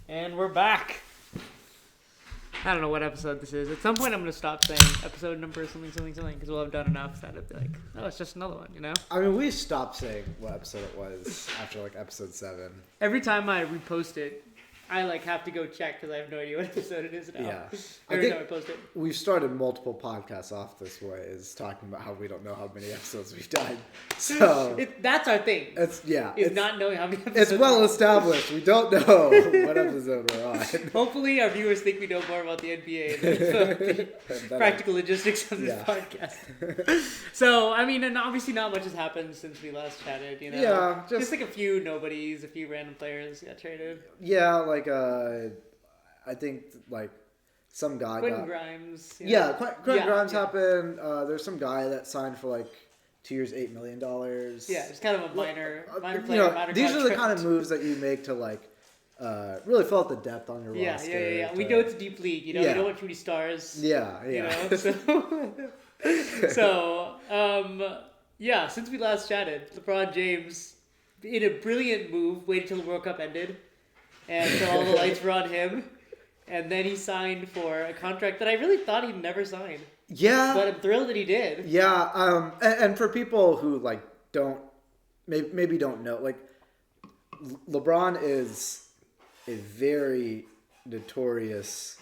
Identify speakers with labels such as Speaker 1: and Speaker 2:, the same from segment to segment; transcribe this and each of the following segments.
Speaker 1: And we're back. I don't know what episode this is. At some point, I'm going to stop saying episode number something, because we'll have done enough that it'll be like, oh, it's just another one, you know?
Speaker 2: I mean, we stopped saying what episode it was after, like, episode 7.
Speaker 1: Every time I repost it, I, like, have to go check because I have no idea what episode it is now.
Speaker 2: Yeah.
Speaker 1: Every time I post it.
Speaker 2: We've started multiple podcasts off this way, is talking about how we don't know how many episodes we've done. So
Speaker 1: that's our thing.
Speaker 2: It's
Speaker 1: not knowing how many episodes.
Speaker 2: It's well established. We don't know what episode we're on.
Speaker 1: Hopefully, our viewers think we know more about the NBA than the practical logistics of this podcast. So, I mean, and obviously not much has happened since we last chatted, you know?
Speaker 2: Yeah.
Speaker 1: Just like a few nobodies, a few random players got traded.
Speaker 2: Yeah, like, I think, like, some guy
Speaker 1: Quentin Grimes.
Speaker 2: Yeah, Quentin Grimes happened. There's some guy that signed for, like, 2 years, $8 million.
Speaker 1: Yeah, it's kind of a minor player.
Speaker 2: You know, these are the kind of moves that you make to, like, really fill out the depth on your roster.
Speaker 1: Yeah. We know it's a deep league. You know, you don't want too many stars.
Speaker 2: Yeah.
Speaker 1: You know, so since we last chatted, LeBron James, in a brilliant move, waited till the World Cup ended, and so all the lights were on him, and then he signed for a contract that I really thought he'd never sign.
Speaker 2: Yeah.
Speaker 1: But I'm thrilled that he did.
Speaker 2: Yeah. And for people who, like, maybe don't know, like, LeBron is a very notorious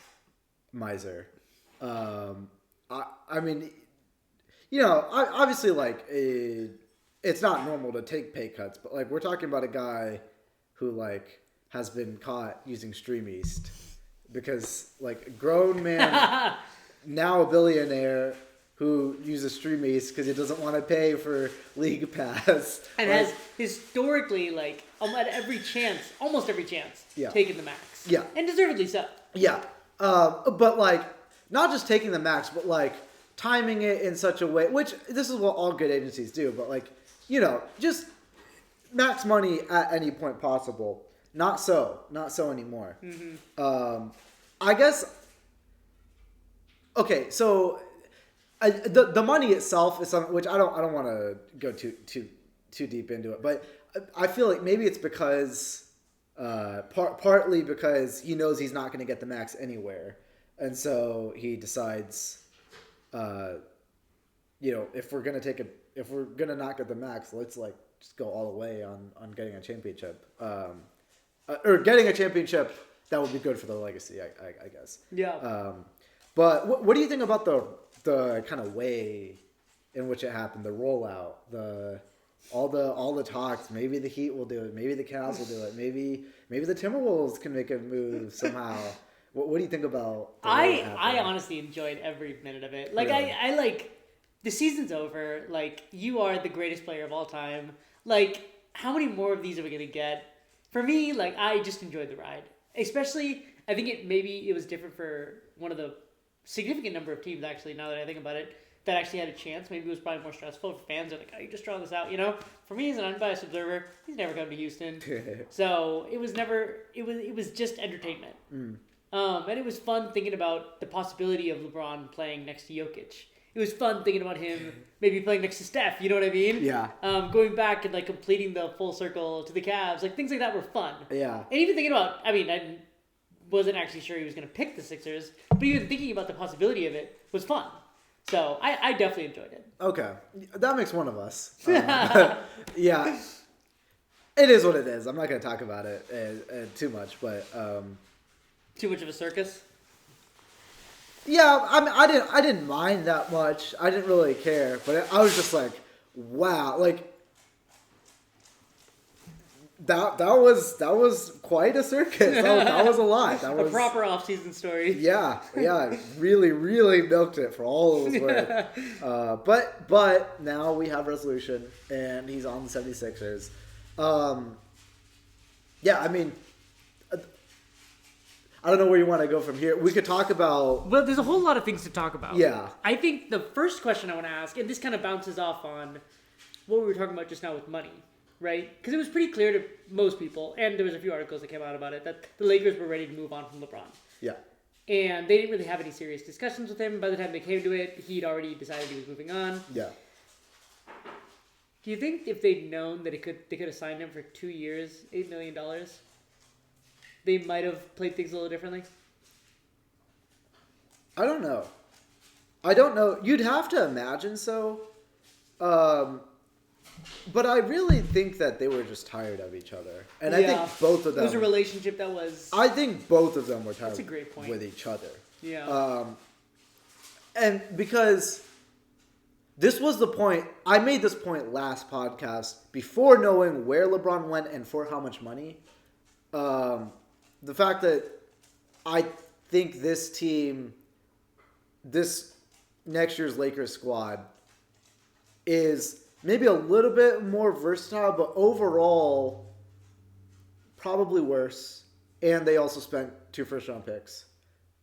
Speaker 2: miser. I mean, you know, obviously, like, it's not normal to take pay cuts, but, like, we're talking about a guy who, like, has been caught using Stream East because, like, a grown man, now a billionaire, who uses Stream East because he doesn't want to pay for League Pass.
Speaker 1: And has historically, like, at almost every chance, taken the max.
Speaker 2: Yeah.
Speaker 1: And deservedly so.
Speaker 2: Yeah. But, like, not just taking the max, but, like, timing it in such a way, which this is what all good agencies do, but, like, you know, just max money at any point possible. Not so anymore. Mm-hmm. I guess, okay, so the money itself is something which I don't want to go too deep into it, but I feel like maybe it's because partly because he knows he's not going to get the max anywhere, and so he decides, you know, if we're gonna not get the max, let's, like, just go all the way on getting a championship, or getting a championship that would be good for the legacy, I guess.
Speaker 1: Yeah.
Speaker 2: But what do you think about the kind of way in which it happened, the rollout, all the talks? Maybe the Heat will do it. Maybe the Cavs will do it. Maybe the Timberwolves can make a move somehow. What do you think about?
Speaker 1: I honestly enjoyed every minute of it. Like, really? I like the season's over. Like, you are the greatest player of all time. Like, how many more of these are we gonna get? For me, like, I just enjoyed the ride. Especially, I think it was different for one of the significant number of teams, actually, now that I think about it, that actually had a chance. Maybe it was probably more stressful for fans. They're like, oh, you just draw this out, you know? For me, as an unbiased observer, he's never come to Houston. So it was just entertainment. And it was fun thinking about the possibility of LeBron playing next to Jokic. It was fun thinking about him maybe playing next to Steph, you know what I mean?
Speaker 2: Yeah.
Speaker 1: Going back and, like, completing the full circle to the Cavs. Like, things like that were fun.
Speaker 2: Yeah.
Speaker 1: And even thinking about, I mean, I wasn't actually sure he was going to pick the Sixers, but even thinking about the possibility of it was fun. So I definitely enjoyed it.
Speaker 2: Okay. That makes one of us. Yeah. It is what it is. I'm not going to talk about it too much, but...
Speaker 1: Too much of a circus?
Speaker 2: Yeah, I mean, I didn't mind that much. I didn't really care, but I was just like, wow, like that was quite a circus. That was a lot. That was
Speaker 1: a proper off-season story.
Speaker 2: Yeah, really milked it for all it was worth. But now we have resolution, and he's on the 76ers. Yeah, I mean, I don't know where you want to go from here. We could talk about...
Speaker 1: Well, there's a whole lot of things to talk about.
Speaker 2: Yeah.
Speaker 1: I think the first question I want to ask, and this kind of bounces off on what we were talking about just now with money, right? Because it was pretty clear to most people, and there was a few articles that came out about it, that the Lakers were ready to move on from LeBron.
Speaker 2: Yeah.
Speaker 1: And they didn't really have any serious discussions with him. By the time they came to it, he'd already decided he was moving on.
Speaker 2: Yeah.
Speaker 1: Do you think if they'd known that they could have signed him for 2 years, $8 million, they might have played things a little differently?
Speaker 2: I don't know. You'd have to imagine so. But I really think that they were just tired of each other. And I think both of them...
Speaker 1: It was a relationship that was...
Speaker 2: I think both of them were tired
Speaker 1: That's a great point.
Speaker 2: with each other.
Speaker 1: Yeah.
Speaker 2: And because this was the point... I made this point last podcast before knowing where LeBron went and for how much money. The fact that I think this team... This next year's Lakers squad is... maybe a little bit more versatile, but overall, probably worse. And they also spent 2 first-round picks.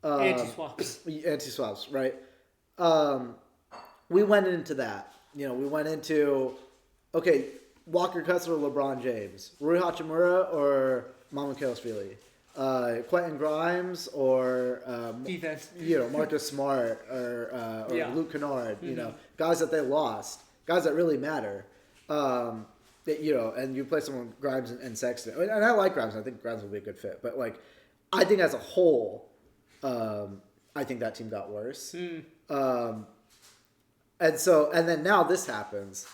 Speaker 2: Anti-swaps, right? We went into that. We went into, okay, Walker Kessler or LeBron James. Rui Hachimura or Mamukelashvili. Quentin Grimes or
Speaker 1: defense.
Speaker 2: Marcus Smart or Luke Kennard.
Speaker 1: Mm-hmm.
Speaker 2: Guys that they lost. Guys that really matter. And you play someone Grimes and Sexton. And I like Grimes. I think Grimes will be a good fit. But, I think as a whole, I think that team got worse. And then now this happens.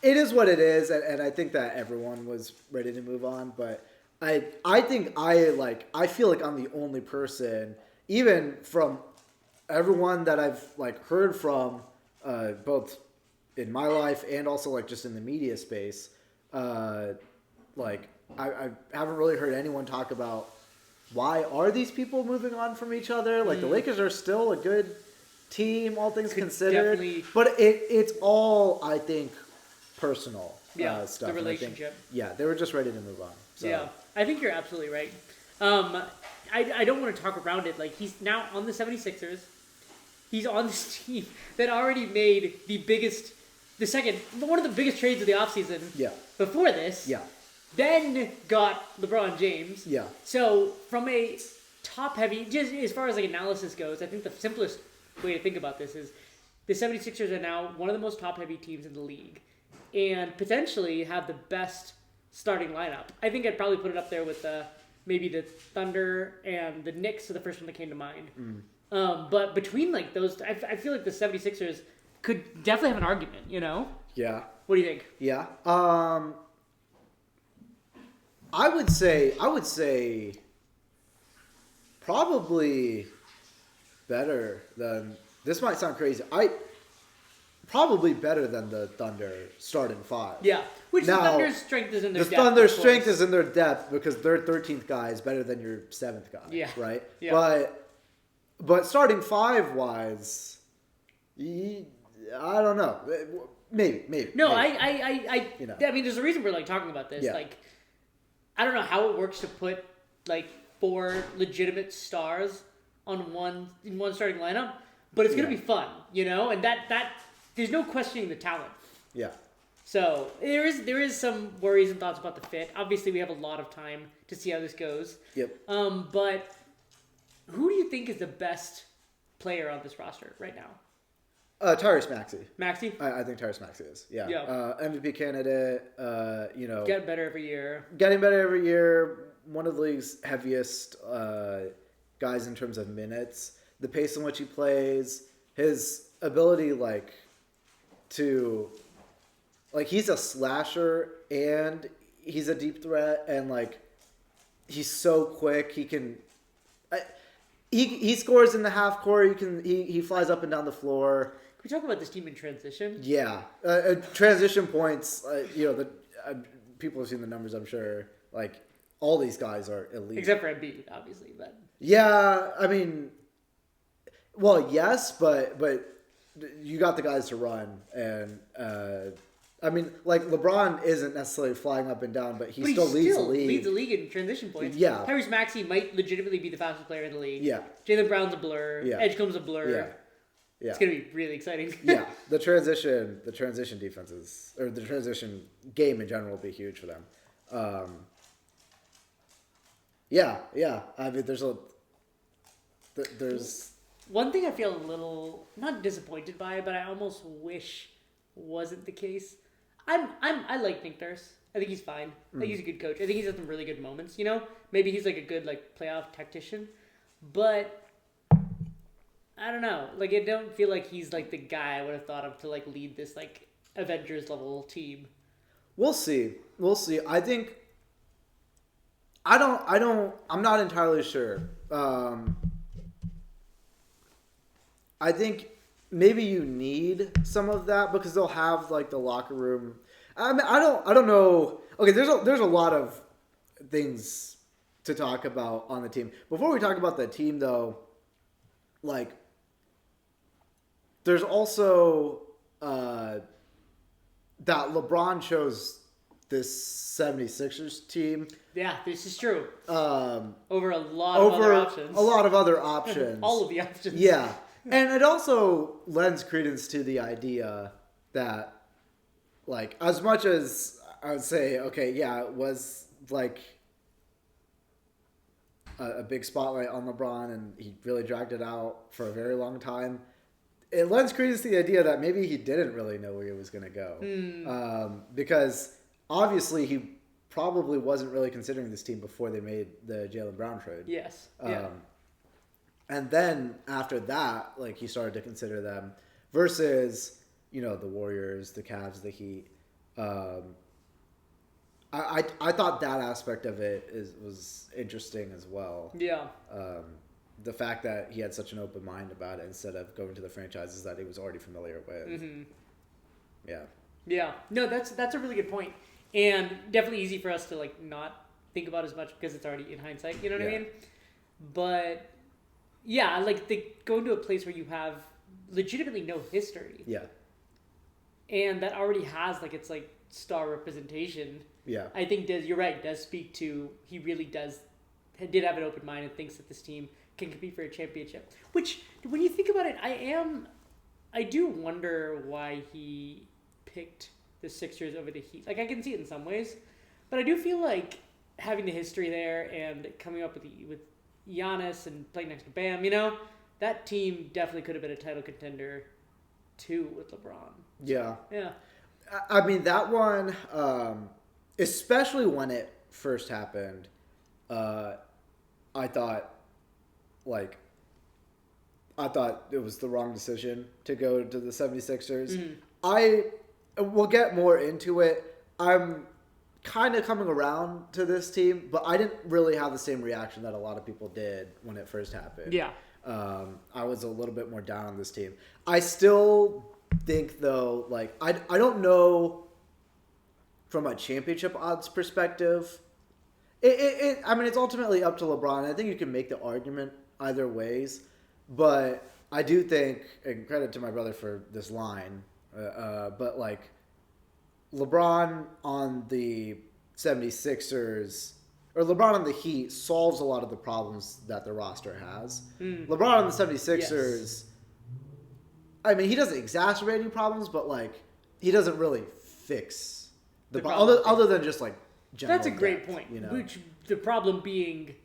Speaker 2: It is what it is. And I think that everyone was ready to move on. But I think I feel like I'm the only person, even from everyone that I've heard from, both in my life and also just in the media space, I haven't really heard anyone talk about why are these people moving on from each other. The Lakers are still a good team, all things considered, but it's all, I think, personal stuff. The
Speaker 1: relationship.
Speaker 2: They were just ready to move on. So.
Speaker 1: Yeah, I think you're absolutely right. I don't want to talk around it. He's now on the 76ers. He's on this team that already made one of the biggest trades of the offseason before this.
Speaker 2: Yeah.
Speaker 1: Then got LeBron James.
Speaker 2: Yeah.
Speaker 1: So from a top-heavy, just as far as analysis goes, I think the simplest way to think about this is the 76ers are now one of the most top-heavy teams in the league and potentially have the best starting lineup. I think I'd probably put it up there with maybe the Thunder and the Knicks are the first one that came to mind. But between those, I feel like the 76ers could definitely have an argument,
Speaker 2: Yeah.
Speaker 1: What do you think?
Speaker 2: Yeah. I would say probably better than, this might sound crazy. Probably better than the Thunder starting 5.
Speaker 1: Yeah. Which
Speaker 2: now,
Speaker 1: the Thunder's strength is in their
Speaker 2: depth.
Speaker 1: depth.
Speaker 2: The Thunder's strength is in their depth because their 13th guy is better than your 7th guy.
Speaker 1: Yeah.
Speaker 2: Right?
Speaker 1: Yeah.
Speaker 2: But starting 5-wise, I don't know. Maybe.
Speaker 1: No,
Speaker 2: maybe.
Speaker 1: I mean, there's a reason we're talking about this.
Speaker 2: Yeah.
Speaker 1: I don't know how it works to put 4 legitimate stars in one starting lineup, but it's gonna be fun, and that there's no questioning the talent.
Speaker 2: Yeah.
Speaker 1: So there is some worries and thoughts about the fit. Obviously, we have a lot of time to see how this goes.
Speaker 2: Yep.
Speaker 1: But who do you think is the best player on this roster right now?
Speaker 2: Tyrese Maxey.
Speaker 1: Maxey?
Speaker 2: I think Tyrese Maxey is. Yeah.
Speaker 1: Yeah.
Speaker 2: MVP candidate.
Speaker 1: Getting better every year.
Speaker 2: Getting better every year. One of the league's heaviest guys in terms of minutes. The pace in which he plays. His ability, to... he's a slasher and he's a deep threat and, he's so quick. He can... He scores in the half court. He flies up and down the floor.
Speaker 1: Can we talk about this team in transition?
Speaker 2: Yeah, transition points. People have seen the numbers. I'm sure. All these guys are elite,
Speaker 1: except for Embiid, obviously. But
Speaker 2: yeah, I mean, well, yes, but you got the guys to run, and I mean, LeBron isn't necessarily flying up and down, but he still leads the league.
Speaker 1: Leads the league in transition points.
Speaker 2: Yeah.
Speaker 1: Tyrese Maxey might legitimately be the fastest player in the league.
Speaker 2: Yeah.
Speaker 1: Jaylen Brown's a blur.
Speaker 2: Yeah.
Speaker 1: Edgecombe's a blur.
Speaker 2: Yeah. Yeah.
Speaker 1: It's gonna be really exciting.
Speaker 2: Yeah. The transition defenses, or the transition game in general will be huge for them. Yeah. I mean, there's
Speaker 1: one thing I feel a little not disappointed by, but I almost wish wasn't the case. I like Nick Nurse. I think he's fine. I think he's a good coach. I think he's had some really good moments. You know, maybe he's like a good like playoff tactician, but I don't know. Like, I don't feel like he's like the guy I would have thought of to like lead this like Avengers level team.
Speaker 2: We'll see. We'll see. I think. I'm not entirely sure. I think maybe you need some of that because they'll have like the locker room. I mean, I don't know. Okay, there's a lot of things to talk about on the team. Before we talk about the team, though, like there's also that LeBron chose this 76ers team.
Speaker 1: Yeah, this is true.
Speaker 2: Over
Speaker 1: a lot of other options.
Speaker 2: A lot of other options.
Speaker 1: All of the options.
Speaker 2: Yeah. And it also lends credence to the idea that, like, as much as I would say, okay, yeah, it was, like, a big spotlight on LeBron, and he really dragged it out for a very long time, it lends credence to the idea that maybe he didn't really know where he was going to go. Because, obviously, he probably wasn't really considering this team before they made the Jaylen Brown trade.
Speaker 1: Yes. Yeah.
Speaker 2: And then after that, like he started to consider them versus, you know, the Warriors, the Cavs, the Heat. I thought that aspect of it was interesting as well.
Speaker 1: Yeah.
Speaker 2: The fact that he had such an open mind about it instead of going to the franchises that he was already familiar with.
Speaker 1: Mm-hmm.
Speaker 2: Yeah.
Speaker 1: Yeah. No, that's a really good point. And definitely easy for us to like not think about as much because it's already in hindsight. You know what I mean? But yeah, like going to a place where you have legitimately no history.
Speaker 2: Yeah.
Speaker 1: And that already has like its like star representation.
Speaker 2: Yeah.
Speaker 1: I think you're right, does speak to he really did have an open mind and thinks that this team can compete for a championship. Which when you think about it, I do wonder why he picked the Sixers over the Heat. Like I can see it in some ways, but I do feel like having the history there and coming up with Giannis and playing next to Bam, you know, that team definitely could have been a title contender too with LeBron.
Speaker 2: Yeah.
Speaker 1: Yeah.
Speaker 2: I mean, that one, especially when it first happened, I thought it was the wrong decision to go to the 76ers. We'll get more into it. I'm kind of coming around to this team, but I didn't really have the same reaction that a lot of people did when it first happened.
Speaker 1: Yeah.
Speaker 2: I was a little bit more down on this team. I still think, though, like, I don't know from a championship odds perspective. I mean, it's ultimately up to LeBron. I think you can make the argument either ways, but I do think, and credit to my brother for this line, but like LeBron on the 76ers or LeBron on the Heat solves a lot of the problems that the roster has. LeBron on the 76ers, yes. I mean, he doesn't exacerbate any problems, but like he doesn't really fix the problem other than just like general
Speaker 1: That's a great
Speaker 2: depth,
Speaker 1: point.
Speaker 2: You know?
Speaker 1: Which the problem being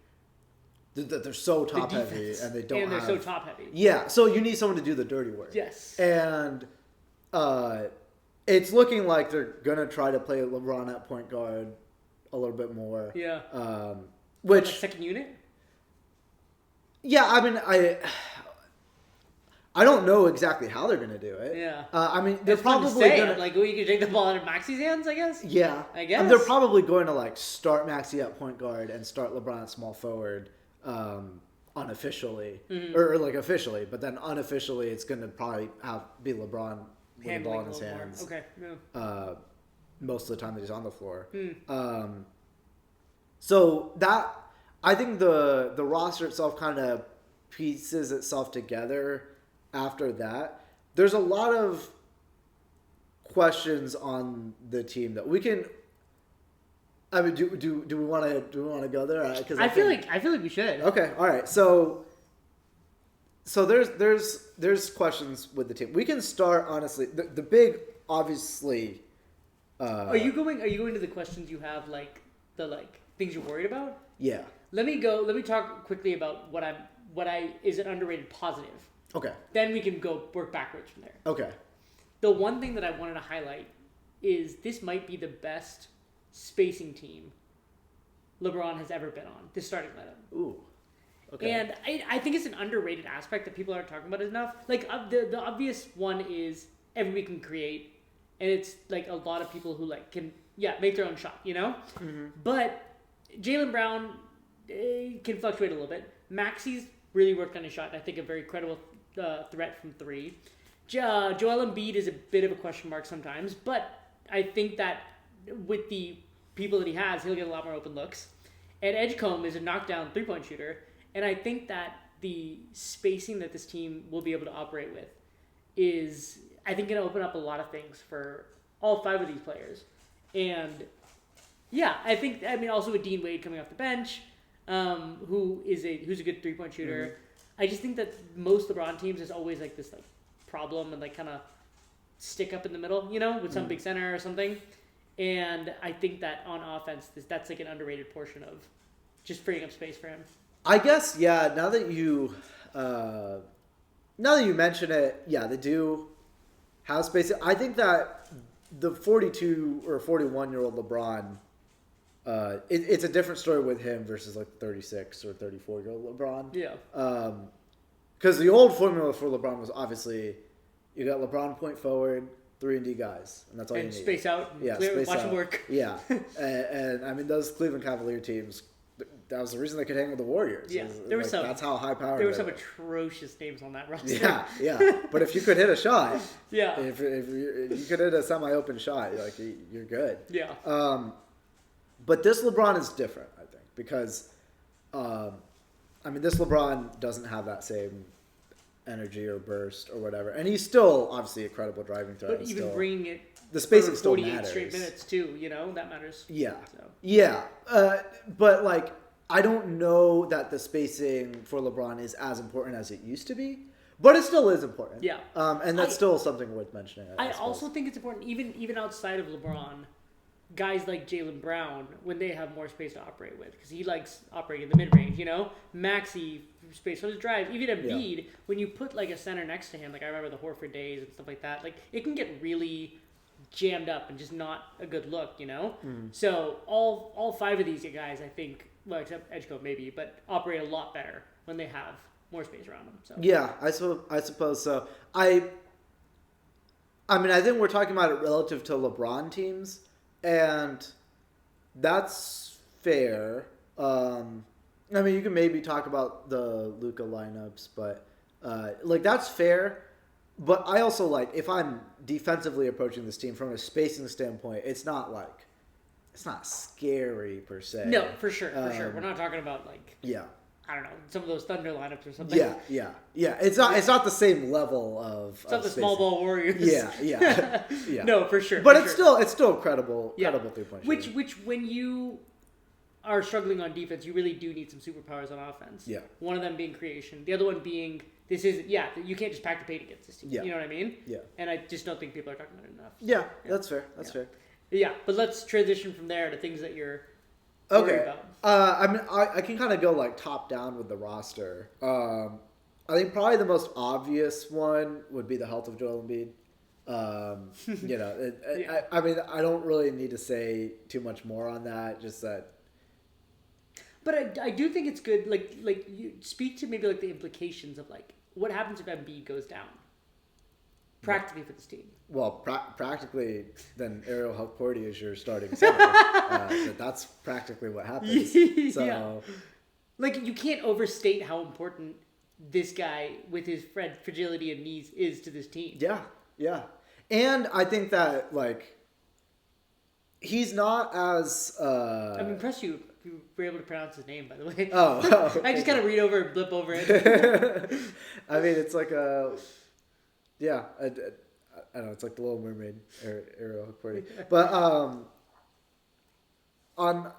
Speaker 2: that they're so top heavy and they don't.
Speaker 1: And they're so top heavy.
Speaker 2: Yeah, so you need someone to do the dirty work.
Speaker 1: Yes.
Speaker 2: And it's looking like they're gonna try to play LeBron at point guard a little bit more.
Speaker 1: Yeah.
Speaker 2: Which
Speaker 1: like second unit?
Speaker 2: Yeah, I mean, I don't know exactly how they're gonna do it.
Speaker 1: Yeah.
Speaker 2: I mean, they're probably gonna
Speaker 1: like you can take the ball out of Maxi's hands, I guess.
Speaker 2: Yeah.
Speaker 1: I guess.
Speaker 2: And they're probably going to like start Maxi at point guard and start LeBron at small forward, unofficially or like officially, but then unofficially it's gonna probably be LeBron with the ball in his hands.
Speaker 1: More. Okay. Yeah.
Speaker 2: Most of the time that he's on the floor. So that I think the roster itself kind of pieces itself together after that. There's a lot of questions on the team that we can. I mean, do we want to go there? Because
Speaker 1: I feel like we should.
Speaker 2: Okay, all right. So there's questions with the team. We can start honestly. The big obviously.
Speaker 1: Are you going to the questions you have like things you're worried about?
Speaker 2: Yeah.
Speaker 1: Let me talk quickly about what is an underrated positive.
Speaker 2: Okay.
Speaker 1: Then we can go work backwards from there.
Speaker 2: Okay.
Speaker 1: The one thing that I wanted to highlight is this might be the best spacing team LeBron has ever been on, this starting lineup.
Speaker 2: Ooh. Okay.
Speaker 1: And I think it's an underrated aspect that people aren't talking about enough. Like, the obvious one is everybody can create, and it's like a lot of people who like can make their own shot, you know.
Speaker 2: Mm-hmm.
Speaker 1: But Jaylen Brown can fluctuate a little bit. Maxi's really worked on his shot, and I think a very credible threat from three. Joel Embiid is a bit of a question mark sometimes, but I think that with the people that he has, he'll get a lot more open looks. And Edgecombe is a knockdown three-point shooter, and I think that the spacing that this team will be able to operate with is, I think, going to open up a lot of things for all five of these players. And yeah, I mean, also with Dean Wade coming off the bench, who's a good three-point shooter. Mm-hmm. I just think that most LeBron teams is always like this like problem and like kind of stick up in the middle, you know, with some big center or something. And I think that on offense, that's like an underrated portion of just freeing up space for him.
Speaker 2: I guess, yeah. Now that you mention it, yeah, they do have space. I think that the 42 or 41-year-old LeBron, it's a different story with him versus like 36 or 34-year-old LeBron.
Speaker 1: Yeah.
Speaker 2: Because the old formula for LeBron was obviously you got LeBron point forward, 3-and-D guys, and that's all you need.
Speaker 1: Space out.
Speaker 2: Yeah,
Speaker 1: space watch him work.
Speaker 2: Yeah, and I mean those Cleveland Cavalier teams, that was the reason they could hang with the Warriors.
Speaker 1: Yeah,
Speaker 2: there
Speaker 1: were some.
Speaker 2: That's how high powered.
Speaker 1: There were some atrocious names on that roster.
Speaker 2: Yeah. But if you could hit a shot,
Speaker 1: if
Speaker 2: you could hit a semi-open shot, like you're good.
Speaker 1: Yeah.
Speaker 2: But this LeBron is different, I think, because, I mean, this LeBron doesn't have that same energy or burst or whatever, and he's still obviously a credible driving threat.
Speaker 1: But even bringing it,
Speaker 2: the spacing still
Speaker 1: 48
Speaker 2: matters.
Speaker 1: straight minutes too, you know, that matters.
Speaker 2: Yeah,
Speaker 1: so.
Speaker 2: Yeah. But like, I don't know that the spacing for LeBron is as important as it used to be, but it still is important.
Speaker 1: Yeah.
Speaker 2: And that's still something worth mentioning.
Speaker 1: I also think it's important, even outside of LeBron, guys like Jaylen Brown, when they have more space to operate with, because he likes operating in the mid-range, you know? Maxi, space for his drive. Even Embiid, when you put like a center next to him, like I remember the Horford days and stuff like that, like it can get really jammed up and just not a good look, you know? So all five of these guys, I think, well, except Edgecombe maybe, but operate a lot better when they have more space around them. So
Speaker 2: yeah, I suppose so. I mean, I think we're talking about it relative to LeBron teams, and that's fair. I mean, you can maybe talk about the Luka lineups, but like that's fair. But I also like, if I'm defensively approaching this team from a spacing standpoint, it's not scary per se.
Speaker 1: No, for sure. We're not talking about like I don't know, some of those Thunder lineups or something.
Speaker 2: Yeah. It's not the same level of.
Speaker 1: It's not the small ball Warriors.
Speaker 2: Yeah.
Speaker 1: No, for sure.
Speaker 2: But it's still credible 3-point shooting.
Speaker 1: Which when you are struggling on defense, you really do need some superpowers on offense.
Speaker 2: Yeah.
Speaker 1: One of them being creation, the other one being you can't just pack the paint against this team.
Speaker 2: Yeah.
Speaker 1: You know what I mean?
Speaker 2: Yeah.
Speaker 1: And I just don't think people are talking about it enough.
Speaker 2: Yeah, that's fair. That's fair.
Speaker 1: Yeah, but let's transition from there to things that you're
Speaker 2: okay. I mean, I can kind of go like top down with the roster. I think probably the most obvious one would be the health of Joel Embiid. You know, I mean, I don't really need to say too much more on that. Just that.
Speaker 1: But I do think it's good. Like you speak to maybe like the implications of like what happens if Embiid goes down. Practically for this team.
Speaker 2: Well, practically, then Ariel Hukporti is your starting center. That's practically what happens. So,
Speaker 1: like you can't overstate how important this guy with his fragility and knees is to this team.
Speaker 2: Yeah, and I think that like he's not as.
Speaker 1: I'm impressed you were able to pronounce his name, by the way.
Speaker 2: Oh
Speaker 1: I just kind of read over and blip over it.
Speaker 2: I mean, it's like a. Yeah, I don't know. It's like the Little Mermaid, Ariel Hukporti. But on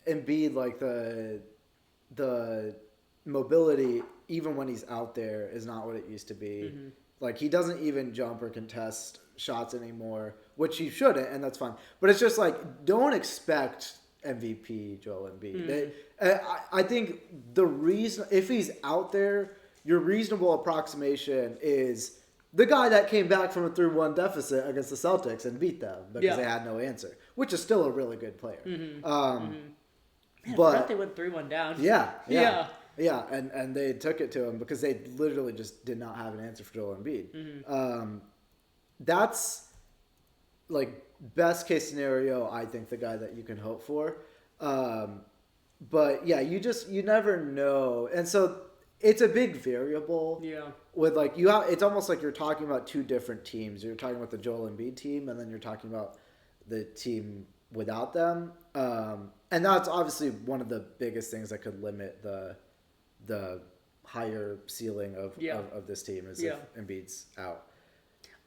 Speaker 2: Embiid, like the mobility, even when he's out there, is not what it used to be. Mm-hmm. Like he doesn't even jump or contest shots anymore, which he shouldn't, and that's fine. But it's just like, don't expect MVP Joel Embiid. I think the reason, if he's out there, your reasonable approximation is the guy that came back from a 3-1 deficit against the Celtics and beat them because
Speaker 1: Yeah.
Speaker 2: they had no answer, which is still a really good player.
Speaker 1: Man, I
Speaker 2: But
Speaker 1: forgot they went 3-1 down.
Speaker 2: yeah,
Speaker 1: Yeah.
Speaker 2: and they took it to him because they literally just did not have an answer for Joel Embiid. That's like best case scenario. I think the guy that you can hope for. But yeah, you never know, and so it's a big variable.
Speaker 1: Yeah.
Speaker 2: With like it's almost like you're talking about two different teams. You're talking about the Joel Embiid team, and then you're talking about the team without them. And that's obviously one of the biggest things that could limit the higher ceiling of this team is if Embiid's out.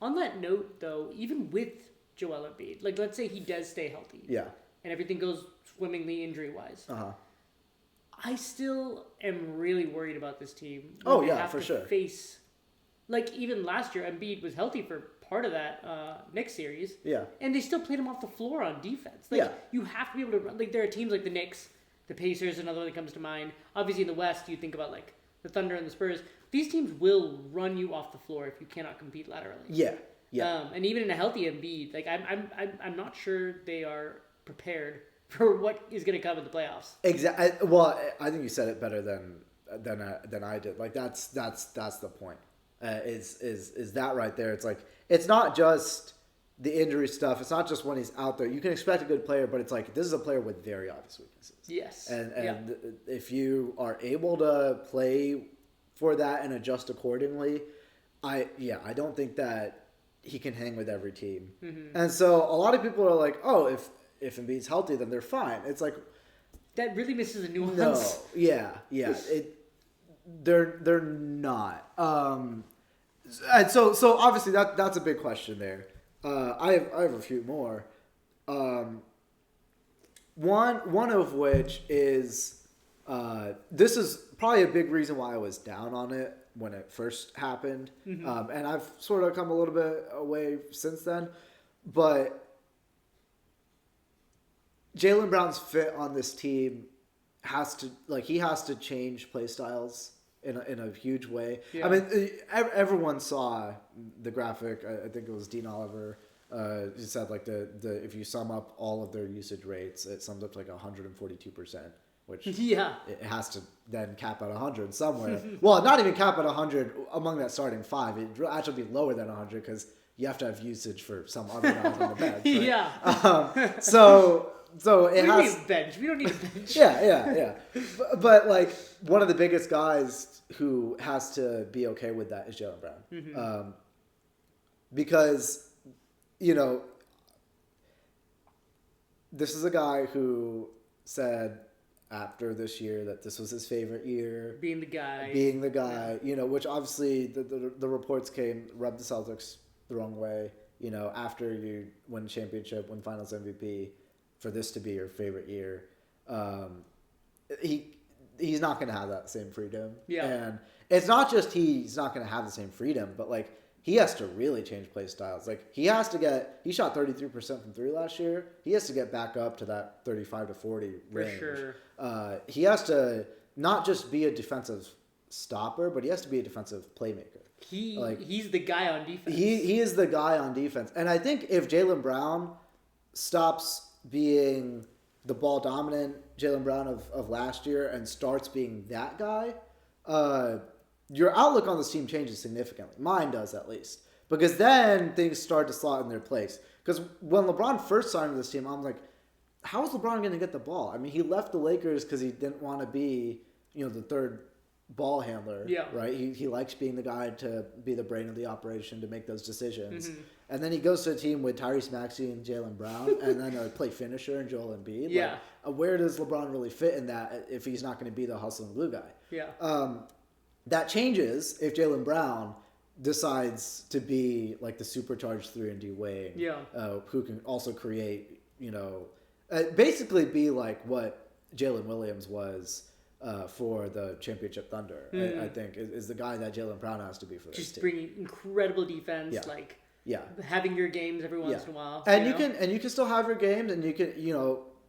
Speaker 1: On that note, though, even with Joel Embiid, like let's say he does stay healthy, and everything goes swimmingly injury-wise, I still am really worried about this team.
Speaker 2: Oh yeah, for sure.
Speaker 1: Face, like even last year, Embiid was healthy for part of that Knicks series.
Speaker 2: Yeah.
Speaker 1: And they still played him off the floor on defense. Like you have to be able to run. Like there are teams like the Knicks, the Pacers, another one that comes to mind. Obviously in the West, you think about like the Thunder and the Spurs. These teams will run you off the floor if you cannot compete laterally.
Speaker 2: Yeah.
Speaker 1: And even in a healthy Embiid, like I'm not sure they are prepared for what is going to come in the playoffs.
Speaker 2: Exactly. Well, I think you said it better than I did. Like that's the point. Is that right there? It's like it's not just the injury stuff. It's not just when he's out there. You can expect a good player, but it's like this is a player with very obvious weaknesses.
Speaker 1: Yes.
Speaker 2: And if you are able to play for that and adjust accordingly, I don't think that he can hang with every team. And so a lot of people are like, oh, if Embiid's healthy, then they're fine. It's like
Speaker 1: that really misses a nuance.
Speaker 2: No, yeah. They're not. And so obviously that's a big question there. I have a few more. One of which is this is probably a big reason why I was down on it when it first happened, and I've sort of come a little bit away since then, but Jaylen Brown's fit on this team has to change play styles in a huge way. Yeah. I mean, everyone saw the graphic. I think it was Dean Oliver. He said like the if you sum up all of their usage rates, it sums up to like 142%, which it has to then cap at 100 somewhere. Well, not even cap at 100 among that starting five. It actually be lower than 100 because you have to have usage for some other guys on the bench. Right?
Speaker 1: Yeah.
Speaker 2: So it
Speaker 1: we
Speaker 2: has
Speaker 1: need a bench. We don't need a bench.
Speaker 2: Yeah. But like one of the biggest guys who has to be okay with that is Jaylen Brown, because this is a guy who said after this year that this was his favorite year,
Speaker 1: being the guy,
Speaker 2: which obviously the reports rubbed the Celtics the wrong way. After you win the championship, win Finals MVP. For this to be your favorite year, he's not going to have that same freedom. Yeah, and it's not just he's not going to have the same freedom, but like he has to really change play styles. Like he shot 33% from three last year. He has to get back up to that 35 to 40 range. For sure. He has to not just be a defensive stopper, but he has to be a defensive playmaker.
Speaker 1: He's the guy on defense.
Speaker 2: He is the guy on defense, and I think if Jaylen Brown stops being the ball dominant Jaylen Brown of last year and starts being that guy, your outlook on this team changes significantly. Mine does, at least. Because then things start to slot in their place. Because when LeBron first signed with this team, I'm like, how is LeBron going to get the ball? I mean, he left the Lakers because he didn't want to be, the third ball handler. Yeah. Right? He likes being the guy to be the brain of the operation, to make those decisions. And then he goes to a team with Tyrese Maxey and Jaylen Brown, and then a play finisher and Joel Embiid.
Speaker 1: Yeah.
Speaker 2: Like, where does LeBron really fit in that if he's not going to be the hustle and glue guy?
Speaker 1: Yeah.
Speaker 2: That changes if Jaylen Brown decides to be like the supercharged 3-and-D wing. Yeah. Who can also create, basically be like what Jalen Williams was for the championship Thunder. I think is the guy that Jaylen Brown has to be for this
Speaker 1: just
Speaker 2: team.
Speaker 1: Bringing incredible defense, having your games every once in a while.
Speaker 2: And you can still have your games, and you can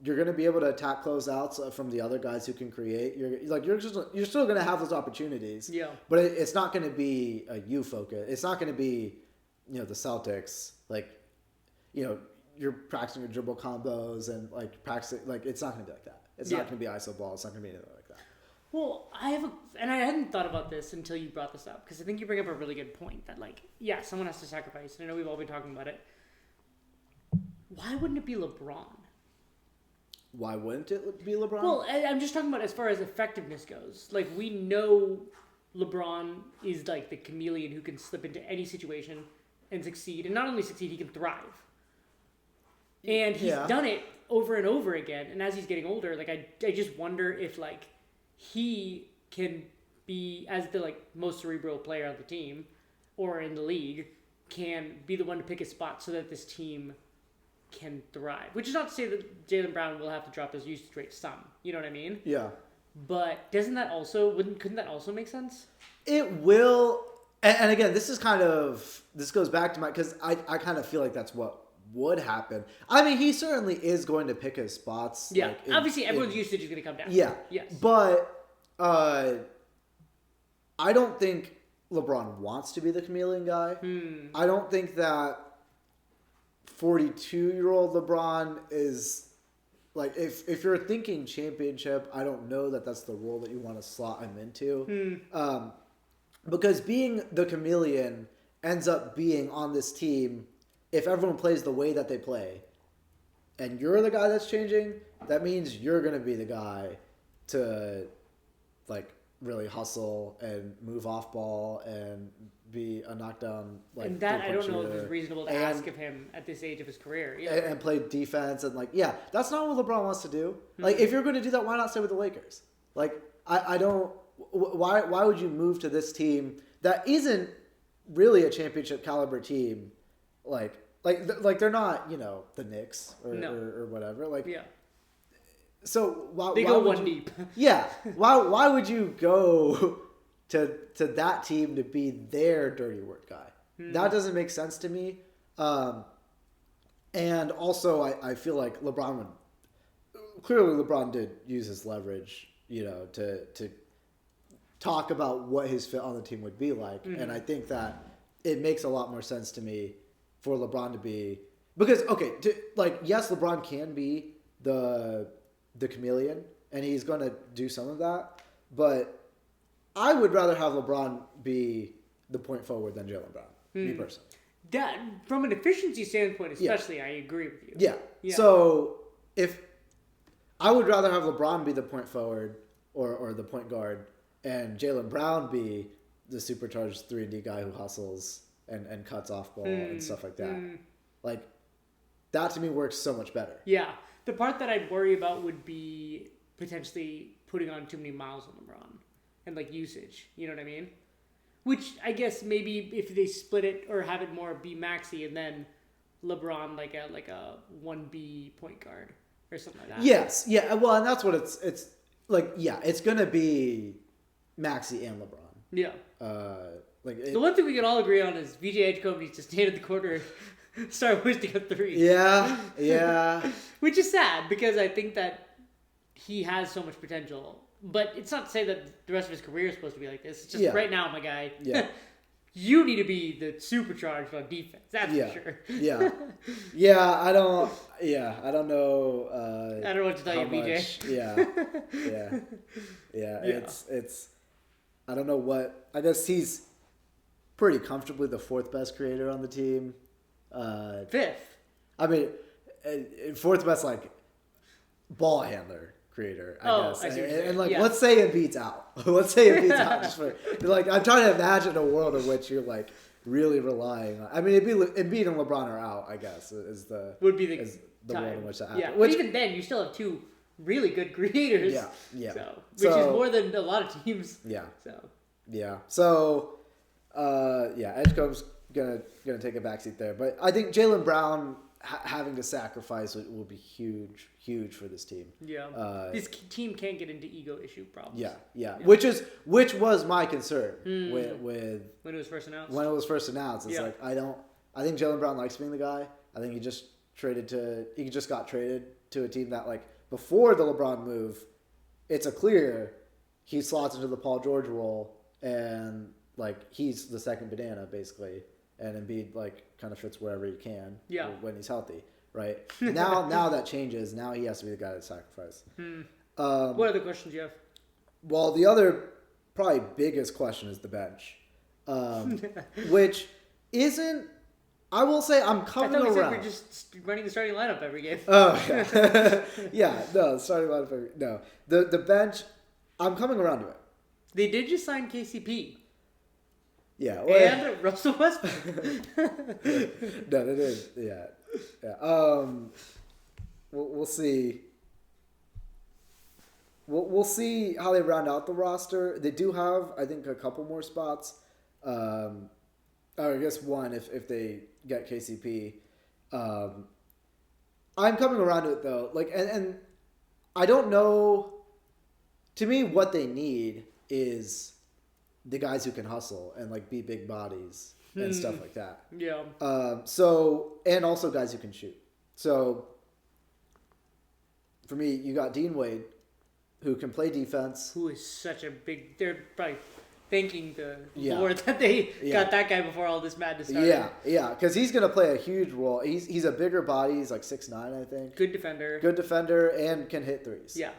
Speaker 2: you're going to be able to attack closeouts from the other guys who can create. You're still going to have those opportunities.
Speaker 1: Yeah.
Speaker 2: But it's not going to be a you focus. It's not going to be, the Celtics, you're practicing your dribble combos and practicing, it's not going to be like that. It's not going to be iso ball. It's not going to be anything like that.
Speaker 1: Well, I hadn't thought about this until you brought this up, because I think you bring up a really good point that someone has to sacrifice. And I know we've all been talking about it. Why wouldn't it be LeBron?
Speaker 2: Why wouldn't it be LeBron?
Speaker 1: Well, I'm just talking about as far as effectiveness goes. We know LeBron is the chameleon who can slip into any situation and succeed. And not only succeed, he can thrive. And he's done it over and over again. And as he's getting older, I just wonder if he can be, as the most cerebral player on the team or in the league, can be the one to pick a spot so that this team can thrive. Which is not to say that Jaylen Brown will have to drop his usage rate some. You know what I mean?
Speaker 2: Yeah.
Speaker 1: But couldn't that also make sense?
Speaker 2: It will. And again, this goes back to because I kind of feel like that's what would happen. I mean, he certainly is going to pick his spots.
Speaker 1: Yeah. Obviously, everyone's usage is going to come down.
Speaker 2: Yeah.
Speaker 1: Yes.
Speaker 2: But I don't think LeBron wants to be the chameleon guy. I don't think that 42-year-old LeBron is if you're thinking championship, I don't know that that's the role that you want to slot him into. Because being the chameleon ends up being on this team, if everyone plays the way that they play, and you're the guy that's changing, that means you're going to be the guy to really hustle and move off ball and be a knockdown
Speaker 1: and that I don't know if it's reasonable to ask of him at this age of his career. Yeah.
Speaker 2: And play defense and that's not what LeBron wants to do. If you're going to do that, why not stay with the Lakers? I don't. Why would you move to this team that isn't really a championship caliber team? They're not the Knicks or whatever.
Speaker 1: Yeah.
Speaker 2: So why
Speaker 1: they go one deep?
Speaker 2: Yeah. Why would you go to that team to be their dirty work guy? That doesn't make sense to me. And also I feel like LeBron did use his leverage, to talk about what his fit on the team would be like. And I think that it makes a lot more sense to me for LeBron to be, because yes, LeBron can be the chameleon, and he's going to do some of that, but I would rather have LeBron be the point forward than Jaylen Brown, me personally.
Speaker 1: That, from an efficiency standpoint especially, I agree with you.
Speaker 2: Yeah. So if I would rather have LeBron be the point forward or the point guard, and Jaylen Brown be the supercharged 3-and-D guy who hustles and cuts off ball and stuff like that. That to me works so much better.
Speaker 1: Yeah. The part that I'd worry about would be potentially putting on too many miles on LeBron and usage. You know what I mean? Which I guess maybe if they split it or have it more be Maxey and then LeBron like a 1B point guard or something like that.
Speaker 2: Yes. Yeah. Well, and that's what it's it's gonna be Maxey and LeBron.
Speaker 1: Yeah. The one thing we can all agree on is VJ Edgecombe needs to stand in the corner and start whizzing up threes.
Speaker 2: Yeah.
Speaker 1: Which is sad because I think that he has so much potential. But it's not to say that the rest of his career is supposed to be like this. It's just right now, my guy, you need to be the supercharged on defense. That's for sure.
Speaker 2: I don't know.
Speaker 1: I don't know what to tell you, BJ.
Speaker 2: It's. I don't know what. I guess he's pretty comfortably the fourth best creator on the team.
Speaker 1: Fifth.
Speaker 2: I mean, fourth best ball handler creator, I guess. And let's say it beats out. Let's say it beats out. Just for I'm trying to imagine a world in which you're really relying on. I mean, Embiid and LeBron are out. I guess
Speaker 1: would be the
Speaker 2: world in which that happens.
Speaker 1: Yeah, but even then, you still have two really good creators.
Speaker 2: Yeah.
Speaker 1: Which is more than a lot of teams.
Speaker 2: Yeah.
Speaker 1: So
Speaker 2: Edgecombe's gonna take a backseat there, but I think Jaylen Brown having to sacrifice will be huge for this team.
Speaker 1: Yeah. This team can't get into ego issue problems.
Speaker 2: Yeah. Which was my concern with
Speaker 1: when it was first announced.
Speaker 2: It's I think Jaylen Brown likes being the guy. I think he just got traded to a team that, like, before the LeBron move, it's a clear he slots into the Paul George role, and, like, he's the second banana, basically. And Embiid, like, kind of fits wherever he can when he's healthy, right? Now that changes. Now he has to be the guy to sacrifice.
Speaker 1: What other questions do you have?
Speaker 2: Well, the other probably biggest question is the bench, which isn't. I will say I'm coming around.
Speaker 1: I thought we said we're just running the starting lineup every game.
Speaker 2: Oh yeah, yeah. No, starting lineup. No, the bench. I'm coming around to it.
Speaker 1: They did just sign KCP.
Speaker 2: Yeah,
Speaker 1: and Russell Westbrook.
Speaker 2: No, they did. Yeah. We'll see. We'll see how they round out the roster. They do have, I think, a couple more spots. Or I guess one if they get KCP. I'm coming around to it though. Like, and I don't know. To me, what they need is the guys who can hustle and, like, be big bodies and stuff like that.
Speaker 1: Yeah.
Speaker 2: And also guys who can shoot. So for me, you got Dean Wade, who can play defense.
Speaker 1: Who is such a big... They're probably thanking the Lord that they got that guy before all this madness started.
Speaker 2: Yeah, because he's going to play a huge role. He's a bigger body. He's like 6'9", I think.
Speaker 1: Good defender.
Speaker 2: And can hit threes.
Speaker 1: Yeah.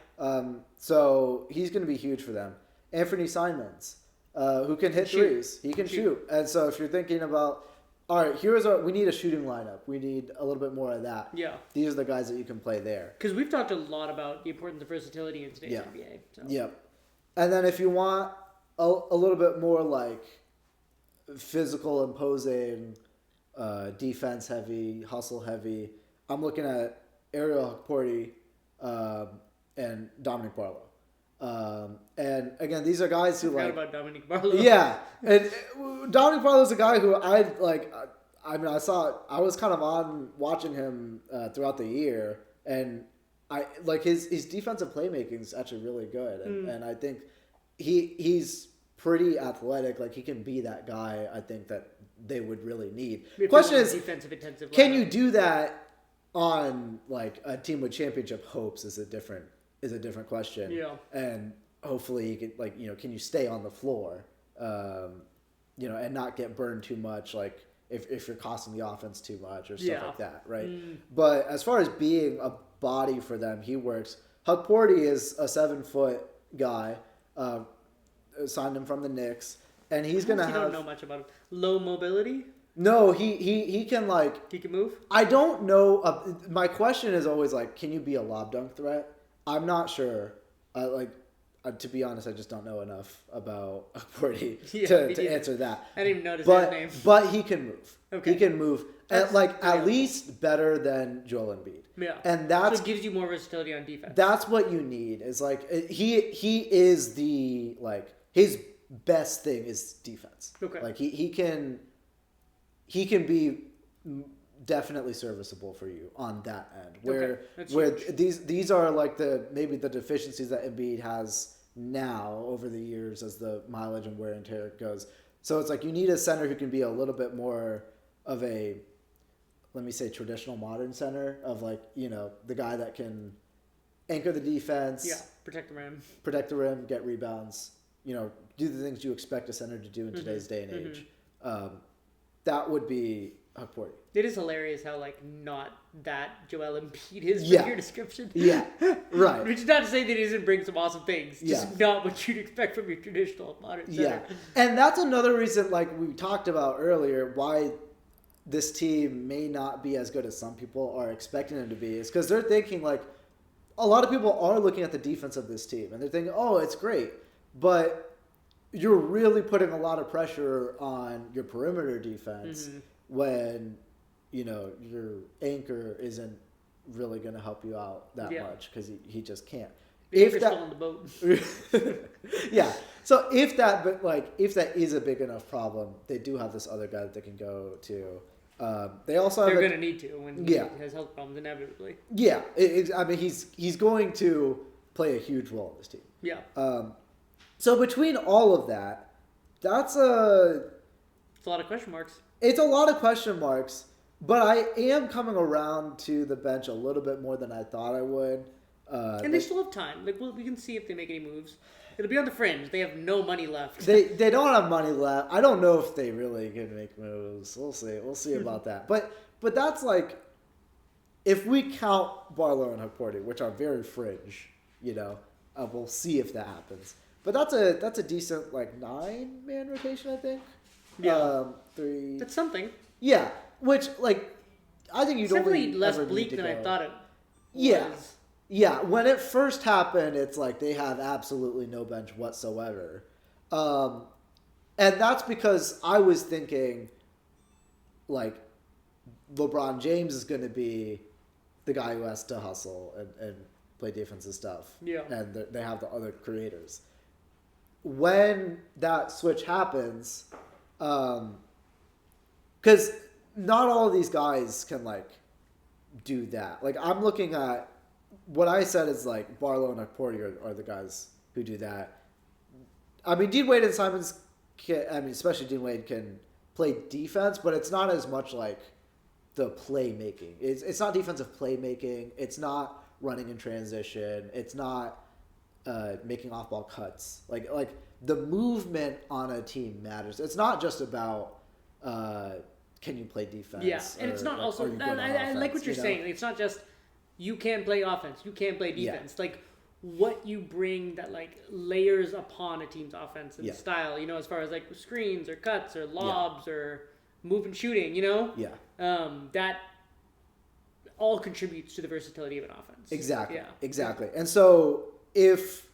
Speaker 2: So he's going to be huge for them. Anthony Simons, who can hit threes. He can shoot. And so if you're thinking about, all right, we need a shooting lineup. We need a little bit more of that.
Speaker 1: Yeah.
Speaker 2: These are the guys that you can play there.
Speaker 1: Because we've talked a lot about the importance of versatility in today's NBA. So.
Speaker 2: Yep. And then if you want a little bit more, like, physical, imposing, defense heavy, hustle heavy, I'm looking at Ariel Hukporti and Dominic Barlow. And again, these are guys who, like,
Speaker 1: about Dominic Barlow.
Speaker 2: Yeah, and Dominic Barlow is a guy who I like. I mean, I was kind of on watching him throughout the year, and I like his defensive playmaking is actually really good, and I think he's pretty athletic. Like, he can be that guy. I think that they would really need. Question is,
Speaker 1: defensive intensive
Speaker 2: can you do that on, like, a team with championship hopes? Is a different question.
Speaker 1: Yeah.
Speaker 2: And hopefully you can, like, can you stay on the floor, and not get burned too much, like, if you're costing the offense too much or stuff like that, right? But as far as being a body for them, he works. Hukporti is a 7-foot guy. Signed him from the Knicks, and he's gonna have.
Speaker 1: You don't know much about him. Low mobility.
Speaker 2: No, he can, like.
Speaker 1: He can move.
Speaker 2: I don't know. My question is always, like, can you be a lob dunk threat? I'm not sure. To be honest, I just don't know enough about Hukporti to answer that.
Speaker 1: I didn't even notice his name.
Speaker 2: But he can move.
Speaker 1: Okay.
Speaker 2: He can move. At least better than Joel Embiid.
Speaker 1: Yeah.
Speaker 2: And
Speaker 1: so it gives you more versatility on defense.
Speaker 2: That's what you need. Is, like, he is the, like, his best thing is defense.
Speaker 1: Okay.
Speaker 2: Like, he can be definitely serviceable for you on that end. Where these are, like, maybe the deficiencies that Embiid has now over the years as the mileage and wear and tear goes. So it's like you need a center who can be a little bit more of a, let me say, traditional modern center of, like, the guy that can anchor the defense.
Speaker 1: Yeah, protect the rim,
Speaker 2: get rebounds, do the things you expect a center to do in today's day and age. That would be Hukporti.
Speaker 1: It is hilarious how, like, not that Joel Embiid is from your description.
Speaker 2: Yeah, right.
Speaker 1: Which is not to say that he doesn't bring some awesome things. Just not what you'd expect from your traditional modern center.
Speaker 2: Yeah, and that's another reason, like we talked about earlier, why this team may not be as good as some people are expecting them to be, is because they're thinking, like, a lot of people are looking at the defense of this team, and they're thinking, oh, it's great, but you're really putting a lot of pressure on your perimeter defense when, your anchor isn't really going to help you out that much because he just can't.
Speaker 1: If that on the boat.
Speaker 2: Yeah. So if that is a big enough problem, they do have this other guy that they can go to. They also
Speaker 1: they're going to need to when he has health problems inevitably.
Speaker 2: Yeah, I mean he's going to play a huge role in this team.
Speaker 1: Yeah.
Speaker 2: So between all of that, it's a lot of question marks. It's a lot of question marks, But I am coming around to the bench a little bit more than I thought I would.
Speaker 1: And they still have time. Like, we can see if they make any moves. It'll be on the fringe. They have no money left.
Speaker 2: They don't have money left. I don't know if they really can make moves. We'll see. We'll see about that. But that's like, if we count Barlow and Hakordi, which are very fringe, we'll see if that happens. But that's a decent like 9-man rotation, I think.
Speaker 1: Yeah.
Speaker 2: 3.
Speaker 1: That's something.
Speaker 2: Yeah, which like I think you'd
Speaker 1: definitely
Speaker 2: only
Speaker 1: less
Speaker 2: ever
Speaker 1: bleak
Speaker 2: need to
Speaker 1: than
Speaker 2: go.
Speaker 1: I thought it
Speaker 2: Yeah.
Speaker 1: was.
Speaker 2: Yeah, when it first happened, it's like they have absolutely no bench whatsoever. And that's because I was thinking, like, LeBron James is going to be the guy who has to hustle and play defensive stuff.
Speaker 1: Yeah.
Speaker 2: And they have the other creators. When that switch happens, because not all of these guys can, like, do that. Like, I'm looking at what I said is like Barlow and Hakordi are the guys who do that. I mean, Dean Wade and Simons especially Dean Wade can play defense, but it's not as much like the playmaking. It's not defensive playmaking. It's not running in transition. It's not making off-ball cuts. Like the movement on a team matters. It's not just about can you play defense.
Speaker 1: Yeah, and it's not also. I like what you're saying. It's not just you can play offense, you can play defense. Yeah. Like what you bring that like layers upon a team's offense and style. As far as like screens or cuts or lobs or move and shooting.
Speaker 2: Yeah.
Speaker 1: That all contributes to the versatility of an offense.
Speaker 2: Exactly.
Speaker 1: Yeah.
Speaker 2: Exactly. And so if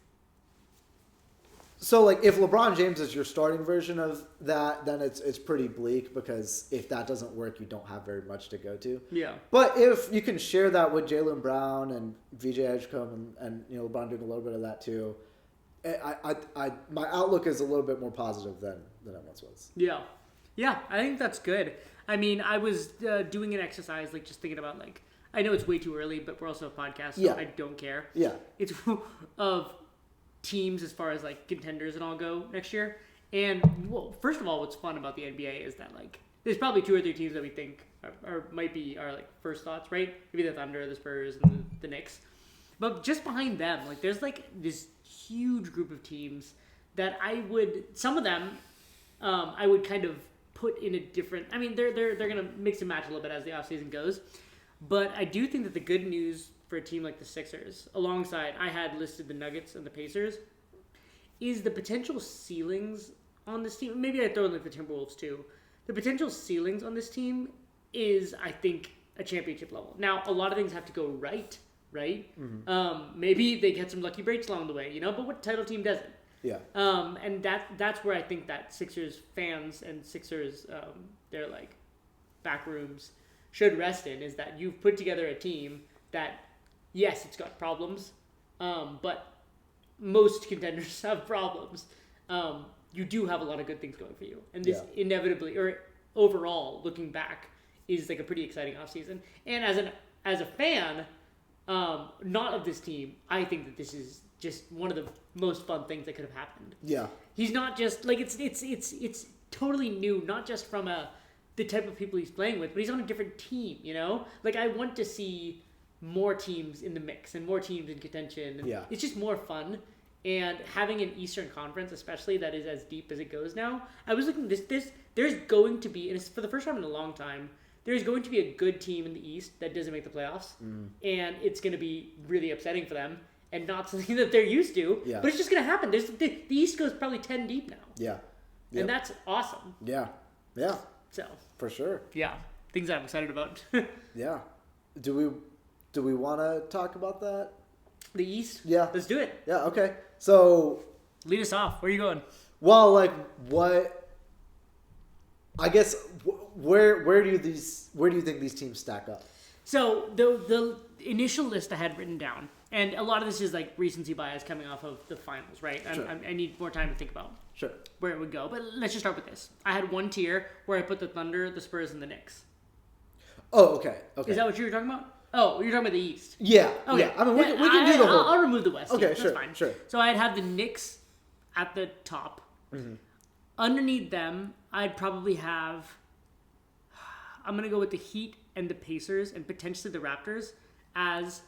Speaker 2: LeBron James is your starting version of that, then it's pretty bleak because if that doesn't work, you don't have very much to go to.
Speaker 1: Yeah.
Speaker 2: But if you can share that with Jaylen Brown and VJ Edgecombe and LeBron doing a little bit of that too, my outlook is a little bit more positive than it once was.
Speaker 1: Yeah. Yeah, I think that's good. I mean, I was doing an exercise, like just thinking about like, I know it's way too early, but we're also a podcast, so I don't care.
Speaker 2: Yeah.
Speaker 1: It's of teams as far as like contenders and all go next year. And well, first of all, what's fun about the NBA is that like there's probably 2 or 3 teams that we think might be our like first thoughts, right? Maybe the Thunder, the Spurs, and the Knicks. But just behind them, like there's like this huge group of teams that some of them I would kind of put in a different. I mean, they're gonna mix and match a little bit as the offseason goes. But I do think that the good news for a team like the Sixers, alongside I had listed the Nuggets and the Pacers, is the potential ceilings on this team. Maybe I'd throw in like the Timberwolves too. The potential ceilings on this team is, I think, a championship level. Now, a lot of things have to go right? Mm-hmm. Maybe they get some lucky breaks along the way, but what title team doesn't?
Speaker 2: Yeah.
Speaker 1: And that's where I think that Sixers fans and Sixers, their like back rooms should rest in, is that you've put together a team that, yes, it's got problems, but most contenders have problems. You do have a lot of good things going for you. And this inevitably, or overall, looking back, is like a pretty exciting offseason. And as a fan, not of this team, I think that this is just one of the most fun things that could have happened.
Speaker 2: Yeah.
Speaker 1: He's not just, like, it's totally new, not just from the type of people he's playing with, but he's on a different team, Like, I want to see more teams in the mix and more teams in contention. And it's just more fun. And having an Eastern Conference, especially, that is as deep as it goes now, I was looking at this there's going to be, and it's for the first time in a long time, there's going to be a good team in the East that doesn't make the playoffs. And it's going to be really upsetting for them and not something that they're used to. Yeah. But it's just going to happen. The East goes probably 10 deep now.
Speaker 2: Yeah.
Speaker 1: Yep. And that's awesome.
Speaker 2: Yeah. Yeah.
Speaker 1: So.
Speaker 2: For sure.
Speaker 1: Yeah. Things I'm excited about.
Speaker 2: Yeah. Do we want to talk about that?
Speaker 1: The East?
Speaker 2: Yeah.
Speaker 1: Let's do it.
Speaker 2: Yeah, okay. So.
Speaker 1: Lead us off. Where are you going?
Speaker 2: Well, like, what. I guess, where do you think these teams stack up?
Speaker 1: So, the initial list I had written down, and a lot of this is like recency bias coming off of the finals, right?
Speaker 2: Sure.
Speaker 1: I need more time to think about where it would go. But let's just start with this. I had one tier where I put the Thunder, the Spurs, and the Knicks.
Speaker 2: Oh, okay.
Speaker 1: Is that what you were talking about? Oh, you're talking about the East.
Speaker 2: Yeah.
Speaker 1: Okay.
Speaker 2: Yeah. I mean, we can do the whole.
Speaker 1: I'll remove the West.
Speaker 2: Okay,
Speaker 1: That's
Speaker 2: sure.
Speaker 1: fine.
Speaker 2: Sure.
Speaker 1: So I'd have the Knicks at the top. Mm-hmm. Underneath them, I'd probably have. I'm going to go with the Heat and the Pacers and potentially the Raptors as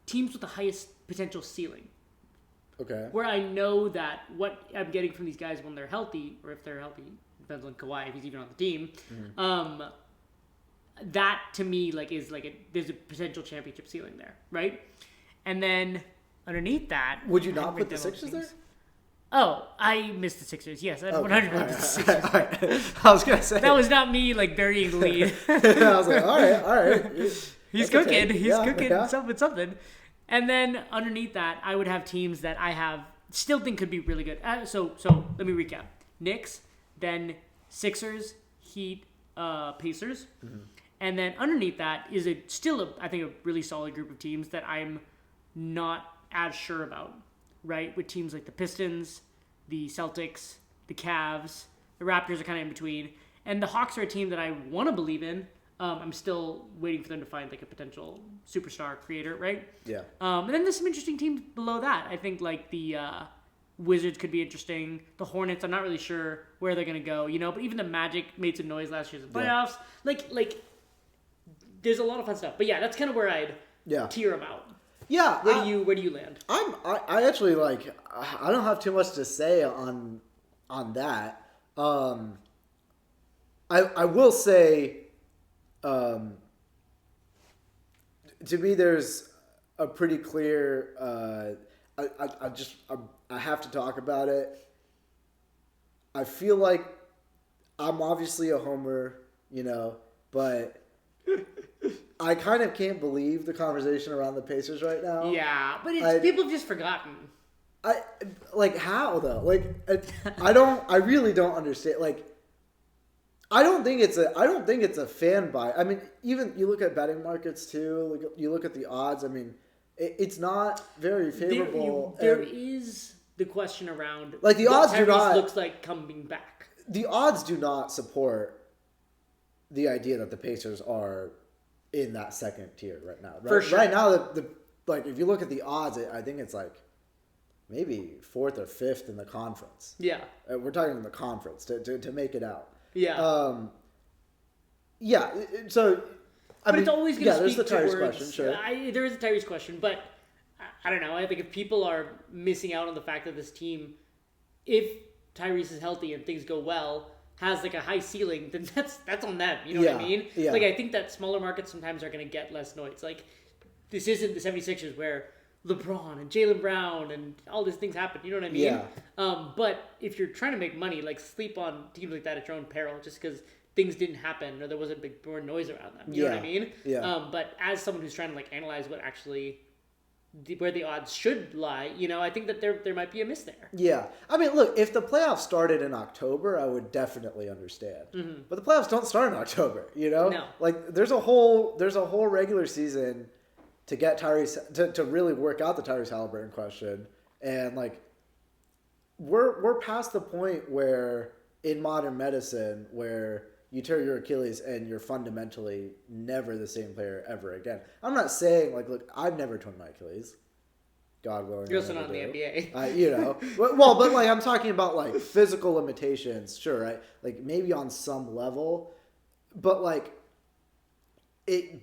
Speaker 1: teams with the highest potential ceiling.
Speaker 2: Okay.
Speaker 1: Where I know that what I'm getting from these guys when they're healthy, or if they're healthy, depends on Kawhi if he's even on the team. That to me is there's a potential championship ceiling there, right? And then underneath that,
Speaker 2: would you not put the Sixers there?
Speaker 1: Oh, I missed the Sixers. Yes, I 100% missed the Sixers.
Speaker 2: All right. I was gonna say
Speaker 1: that was not me burying the lead.
Speaker 2: I was like, all right.
Speaker 1: He's cooking. He's cooking something. And then underneath that, I would have teams that I still think could be really good. So let me recap: Knicks, then Sixers, Heat, Pacers, and then underneath that is I think a really solid group of teams that I'm not as sure about. Right, with teams like the Pistons, the Celtics, the Cavs, the Raptors are kind of in between, and the Hawks are a team that I want to believe in. I'm still waiting for them to find a potential superstar creator, right?
Speaker 2: Yeah.
Speaker 1: And then there's some interesting teams below that. I think the Wizards could be interesting. The Hornets, I'm not really sure where they're gonna go, But even the Magic made some noise last year in the playoffs.
Speaker 2: Yeah.
Speaker 1: There's a lot of fun stuff. But yeah, that's kind of where I'd tier them out.
Speaker 2: Yeah.
Speaker 1: Where do you land?
Speaker 2: I actually I don't have too much to say on that. I will say. To me, there's a pretty clear. I have to talk about it. I feel like I'm obviously a homer, but I kind of can't believe the conversation around the Pacers right now.
Speaker 1: Yeah, but people have just forgotten.
Speaker 2: How though? I really don't understand. I don't think it's a fan buy. I mean, even you look at betting markets too. You look at the odds. I mean, it's not very favorable.
Speaker 1: There is the question around
Speaker 2: the odds do not
Speaker 1: looks like coming back.
Speaker 2: The odds do not support the idea that the Pacers are in that second tier right now. Right,
Speaker 1: for sure.
Speaker 2: Right now, if you look at the odds, I think it's maybe fourth or fifth in the conference.
Speaker 1: Yeah,
Speaker 2: we're talking in the conference to make it out.
Speaker 1: Yeah.
Speaker 2: Yeah. So, I mean,
Speaker 1: it's always going to
Speaker 2: there's
Speaker 1: speak
Speaker 2: the Tyrese
Speaker 1: towards,
Speaker 2: question. Sure.
Speaker 1: There is a Tyrese question, but I don't know. I think if people are missing out on the fact that this team, if Tyrese is healthy and things go well, has a high ceiling, then that's on them. You know what I mean?
Speaker 2: Yeah.
Speaker 1: I think that smaller markets sometimes are going to get less noise. This isn't the 76ers where LeBron and Jaylen Brown and all these things happen. You know what I mean?
Speaker 2: Yeah.
Speaker 1: But if you're trying to make money, sleep on teams like that at your own peril, just because things didn't happen or there wasn't more noise around them. You know what I mean?
Speaker 2: Yeah.
Speaker 1: But as someone who's trying to analyze what actually where the odds should lie, I think that there might be a miss there.
Speaker 2: Yeah. I mean, look, if the playoffs started in October, I would definitely understand. Mm-hmm. But the playoffs don't start in October.
Speaker 1: No.
Speaker 2: There's a whole regular season to get Tyrese to really work out the Tyrese Halliburton question, and we're past the point where in modern medicine where you tear your Achilles and you're fundamentally never the same player ever again. I'm not saying look, I've never torn my Achilles, God willing.
Speaker 1: You're also not in the NBA.
Speaker 2: But I'm talking about physical limitations, sure, right? Maybe on some level, but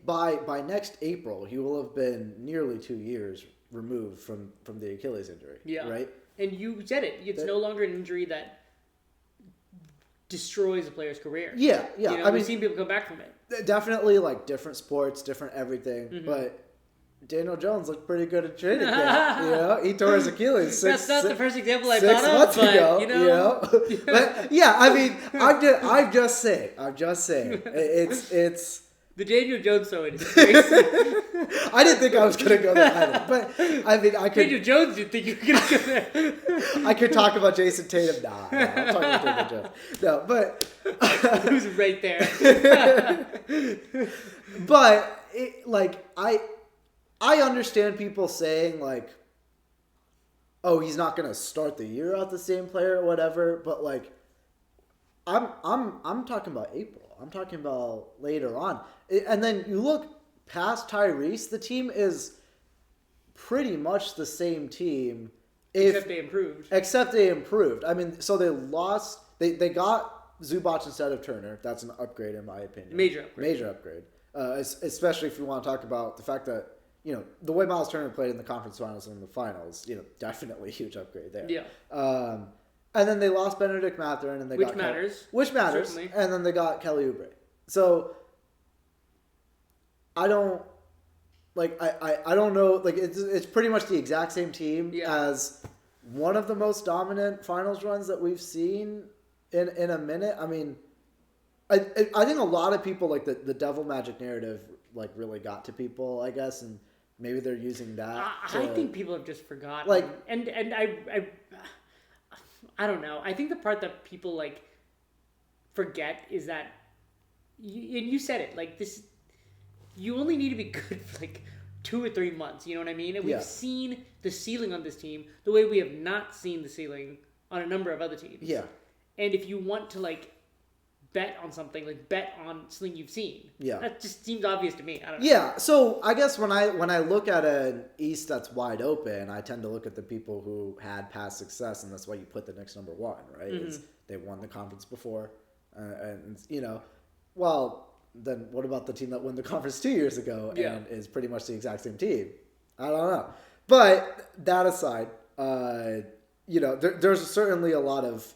Speaker 2: by next April, he will have been nearly 2 years removed from the Achilles injury.
Speaker 1: Yeah.
Speaker 2: Right?
Speaker 1: And you said it. It's no longer an injury that destroys a player's career.
Speaker 2: Yeah.
Speaker 1: We've seen people come back from it.
Speaker 2: Definitely different sports, different everything. Mm-hmm. But Daniel Jones looked pretty good at training camp. He tore his Achilles.
Speaker 1: That's not the first example I thought of.
Speaker 2: 6 months
Speaker 1: ago.
Speaker 2: But yeah, I mean, I'm just saying. It's.
Speaker 1: The Daniel Jones story is crazy.
Speaker 2: I didn't think I was going to go there either. But, I mean, I could...
Speaker 1: Daniel Jones, you'd think you were going to go there.
Speaker 2: I could talk about Jason Tatum. Nah, I'm talking about Daniel Jones. No, but...
Speaker 1: Who's right there?
Speaker 2: But, I understand people saying, oh, he's not going to start the year out the same player or whatever. But, I'm talking about April. I'm talking about later on. And then you look past Tyrese, the team is pretty much the same team.
Speaker 1: Except they improved.
Speaker 2: I mean, so they lost. They got Zubac instead of Turner. That's an upgrade in my opinion.
Speaker 1: Major upgrade.
Speaker 2: Major upgrade. Especially if you want to talk about the fact that, the way Miles Turner played in the conference finals and the finals, definitely a huge upgrade there.
Speaker 1: Yeah.
Speaker 2: And then they lost Benedict Mathurin, and
Speaker 1: which matters.
Speaker 2: Which matters.
Speaker 1: Certainly.
Speaker 2: And then they got Kelly Oubre. So I don't I don't know. It's pretty much the exact same team as one of the most dominant finals runs that we've seen in a minute. I mean, I think a lot of people the Devil Magic narrative really got to people, I guess, and maybe they're using that.
Speaker 1: I think people have just forgotten. And I don't know. I think the part that people forget is that, and you said it, this, you only need to be good for 2 or 3 months. You know what I mean? And we've seen the ceiling on this team the way we have not seen the ceiling on a number of other teams.
Speaker 2: Yeah.
Speaker 1: And if you want to bet on something, bet on something you've seen.
Speaker 2: Yeah.
Speaker 1: That just seems obvious to me. I don't know.
Speaker 2: Yeah. So I guess when I look at an East that's wide open, I tend to look at the people who had past success, and that's why you put the Knicks number 1, right? Mm-hmm. They won the conference before, well, then what about the team that won the conference 2 years ago and is pretty much the exact same team? I don't know. But that aside, there's certainly a lot of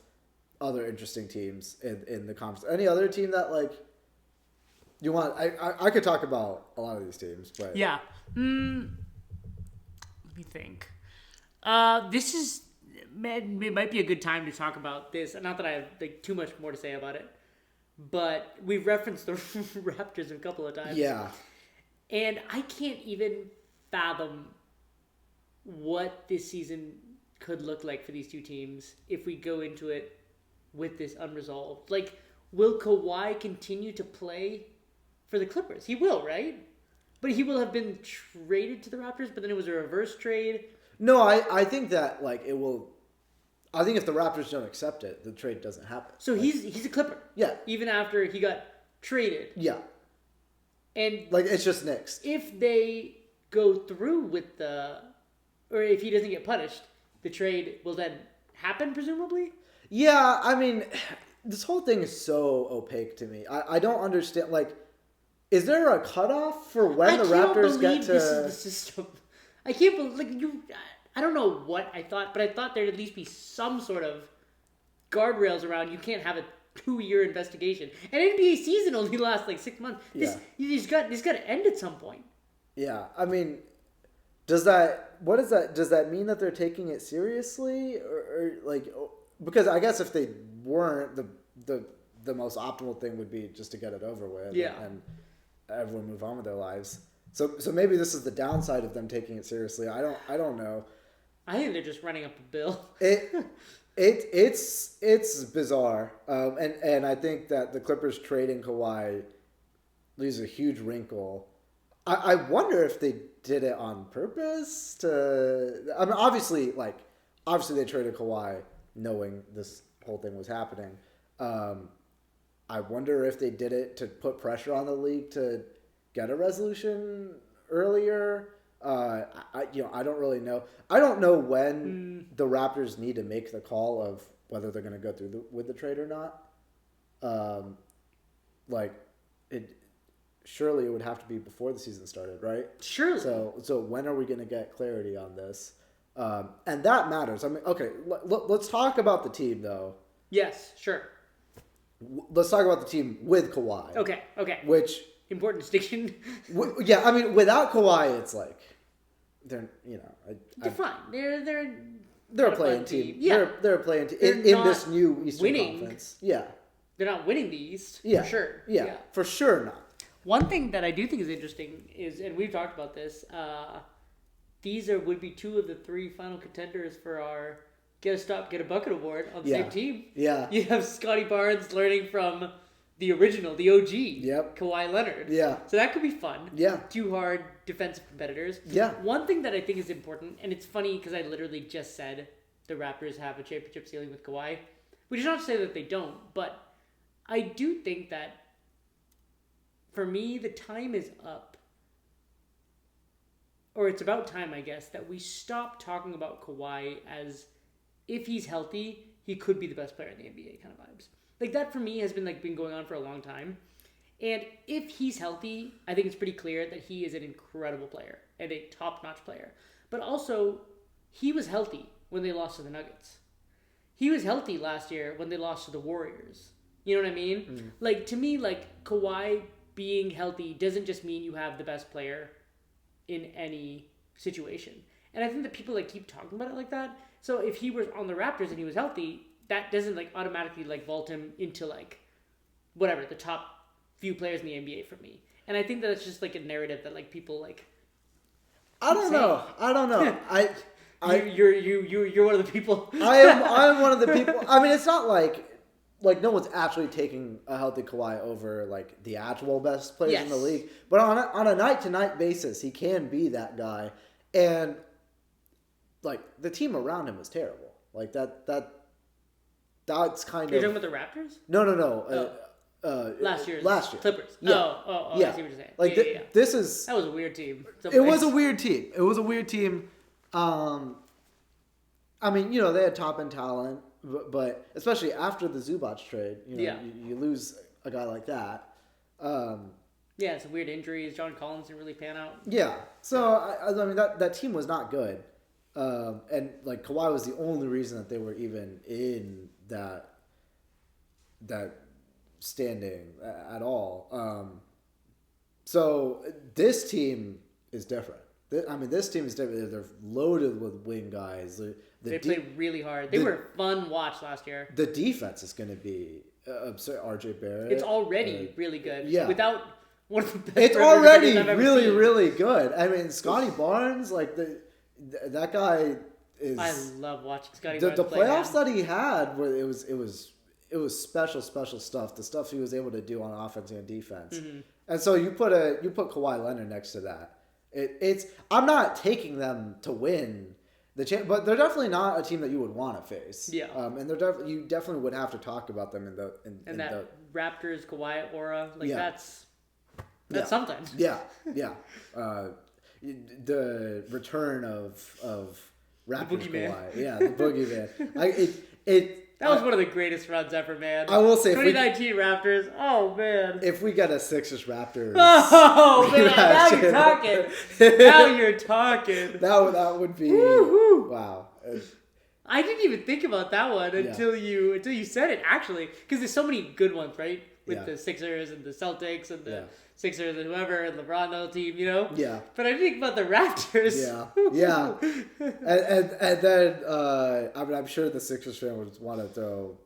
Speaker 2: other interesting teams in the conference. Any other team that you want? I could talk about a lot of these teams, but
Speaker 1: yeah. Let me think. This is, man, it might be a good time to talk about this. Not that I have too much more to say about it, but we've referenced the Raptors a couple of times.
Speaker 2: Yeah.
Speaker 1: And I can't even fathom what this season could look like for these two teams if we go into it with this unresolved. Will Kawhi continue to play for the Clippers? He will, right? But he will have been traded to the Raptors, but then it was a reverse trade.
Speaker 2: No, I think that it will. I think if the Raptors don't accept it, the trade doesn't happen.
Speaker 1: So he's a Clipper.
Speaker 2: Yeah.
Speaker 1: Even after he got traded.
Speaker 2: Yeah.
Speaker 1: And
Speaker 2: it's just Knicks.
Speaker 1: If they go through with or if he doesn't get punished, the trade will then happen, presumably?
Speaker 2: Yeah, I mean, this whole thing is so opaque to me. I don't understand. Is there a cutoff for when the Raptors get to?
Speaker 1: This is the system. I can't believe I don't know what I thought, but I thought there'd at least be some sort of guardrails around. You can't have a 2-year investigation. An NBA season only lasts 6 months. This got to end at some point.
Speaker 2: Yeah, I mean, does that mean that they're taking it seriously, or because I guess if they weren't, the most optimal thing would be just to get it over with, and everyone move on with their lives. So maybe this is the downside of them taking it seriously. I don't know.
Speaker 1: I think they're just running up a bill.
Speaker 2: It's bizarre, and I think that the Clippers trading Kawhi leaves a huge wrinkle. I wonder if they did it on purpose to. I mean, obviously they traded Kawhi knowing this whole thing was happening. I wonder if they did it to put pressure on the league to get a resolution earlier. I don't really know. I don't know when the Raptors need to make the call of whether they're going to go through with the trade or not. Surely it would have to be before the season started, right?
Speaker 1: Surely.
Speaker 2: So when are we going to get clarity on this? And that matters. I mean, okay, let's talk about the team though.
Speaker 1: Yes, sure.
Speaker 2: Let's talk about the team with Kawhi.
Speaker 1: Okay.
Speaker 2: Which
Speaker 1: important distinction.
Speaker 2: Yeah, I mean, without Kawhi, it's they're
Speaker 1: they're fine.
Speaker 2: They're a playing team.
Speaker 1: Yeah,
Speaker 2: they're a playing team in this new Eastern Conference. Yeah,
Speaker 1: they're not winning the East.
Speaker 2: Yeah,
Speaker 1: for sure.
Speaker 2: Yeah, for sure not.
Speaker 1: One thing that I do think is interesting is, and we've talked about this, these would be 2 of the 3 final contenders for our Get a Stop, Get a Bucket award on the same team.
Speaker 2: Yeah.
Speaker 1: You have Scotty Barnes learning from the original, the OG, Kawhi Leonard.
Speaker 2: Yeah.
Speaker 1: So that could be fun.
Speaker 2: Yeah.
Speaker 1: 2 hard defensive competitors.
Speaker 2: Yeah.
Speaker 1: One thing that I think is important, and it's funny because I literally just said the Raptors have a championship ceiling with Kawhi, which is not to say that they don't, but I do think that for me, the time is up. Or it's about time, I guess, that we stop talking about Kawhi as if he's healthy, he could be the best player in the NBA kind of vibes. Like that for me has been been going on for a long time. And if he's healthy, I think it's pretty clear that he is an incredible player and a top-notch player. But also, he was healthy when they lost to the Nuggets. He was healthy last year when they lost to the Warriors. You know what I mean? To me, Kawhi being healthy doesn't just mean you have the best player in any situation. And I think that people keep talking about it like that. So if he was on the Raptors and he was healthy, that doesn't automatically vault him into whatever, the top few players in the NBA for me. And I think that it's just a narrative that people
Speaker 2: I don't know.
Speaker 1: You're one of the people.
Speaker 2: I'm one of the people. I mean, it's not like no one's actually taking a healthy Kawhi over the actual best players in the league. But on a night to night basis, he can be that guy. And the team around him is terrible. That's kind
Speaker 1: You're
Speaker 2: of.
Speaker 1: talking about the Raptors?
Speaker 2: No.
Speaker 1: Last year.
Speaker 2: Yeah.
Speaker 1: Clippers. Yeah. I see what you're saying.
Speaker 2: This is.
Speaker 1: That was a weird team.
Speaker 2: It was a weird team. I mean, they had top end talent, but especially after the Zubac trade, you lose a guy like that.
Speaker 1: Yeah, some weird injuries. John Collins didn't really pan out.
Speaker 2: Yeah. So I mean that team was not good, and Kawhi was the only reason that they were even in that standing at all. So this team is different. This team is different. They're loaded with wing guys.
Speaker 1: They played really hard. They were a fun watch last year.
Speaker 2: The defense is going to be absurd. RJ Barrett.
Speaker 1: It's already really good.
Speaker 2: Yeah.
Speaker 1: Without one of the best.
Speaker 2: It's already really, really good. I mean, Scotty Barnes, that guy is.
Speaker 1: I love watching Scotty Barnes.
Speaker 2: The playoffs that he had, where it was special stuff. The stuff he was able to do on offense and defense. Mm-hmm. And so you put Kawhi Leonard next to that. I'm not taking them to win the but they're definitely not a team that you would want to face.
Speaker 1: Yeah.
Speaker 2: And you definitely would have to talk about them in
Speaker 1: that Raptors Kawhi aura, that's sometimes.
Speaker 2: Yeah. The return of Raptors Kawhi. Yeah, the boogeyman.
Speaker 1: That was one of the greatest runs ever, man.
Speaker 2: I will say,
Speaker 1: 2019 Raptors. Oh man!
Speaker 2: If we get a Sixers Raptors,
Speaker 1: oh man! Now you're talking. Now you're talking.
Speaker 2: That would be wow.
Speaker 1: I didn't even think about that one until you said it. Actually, because there's so many good ones, right? With the Sixers and the Celtics and the Sixers and whoever and LeBron on the team,
Speaker 2: Yeah.
Speaker 1: But I didn't think about the Raptors.
Speaker 2: Yeah. And then I'm sure the Sixers fan would want to throw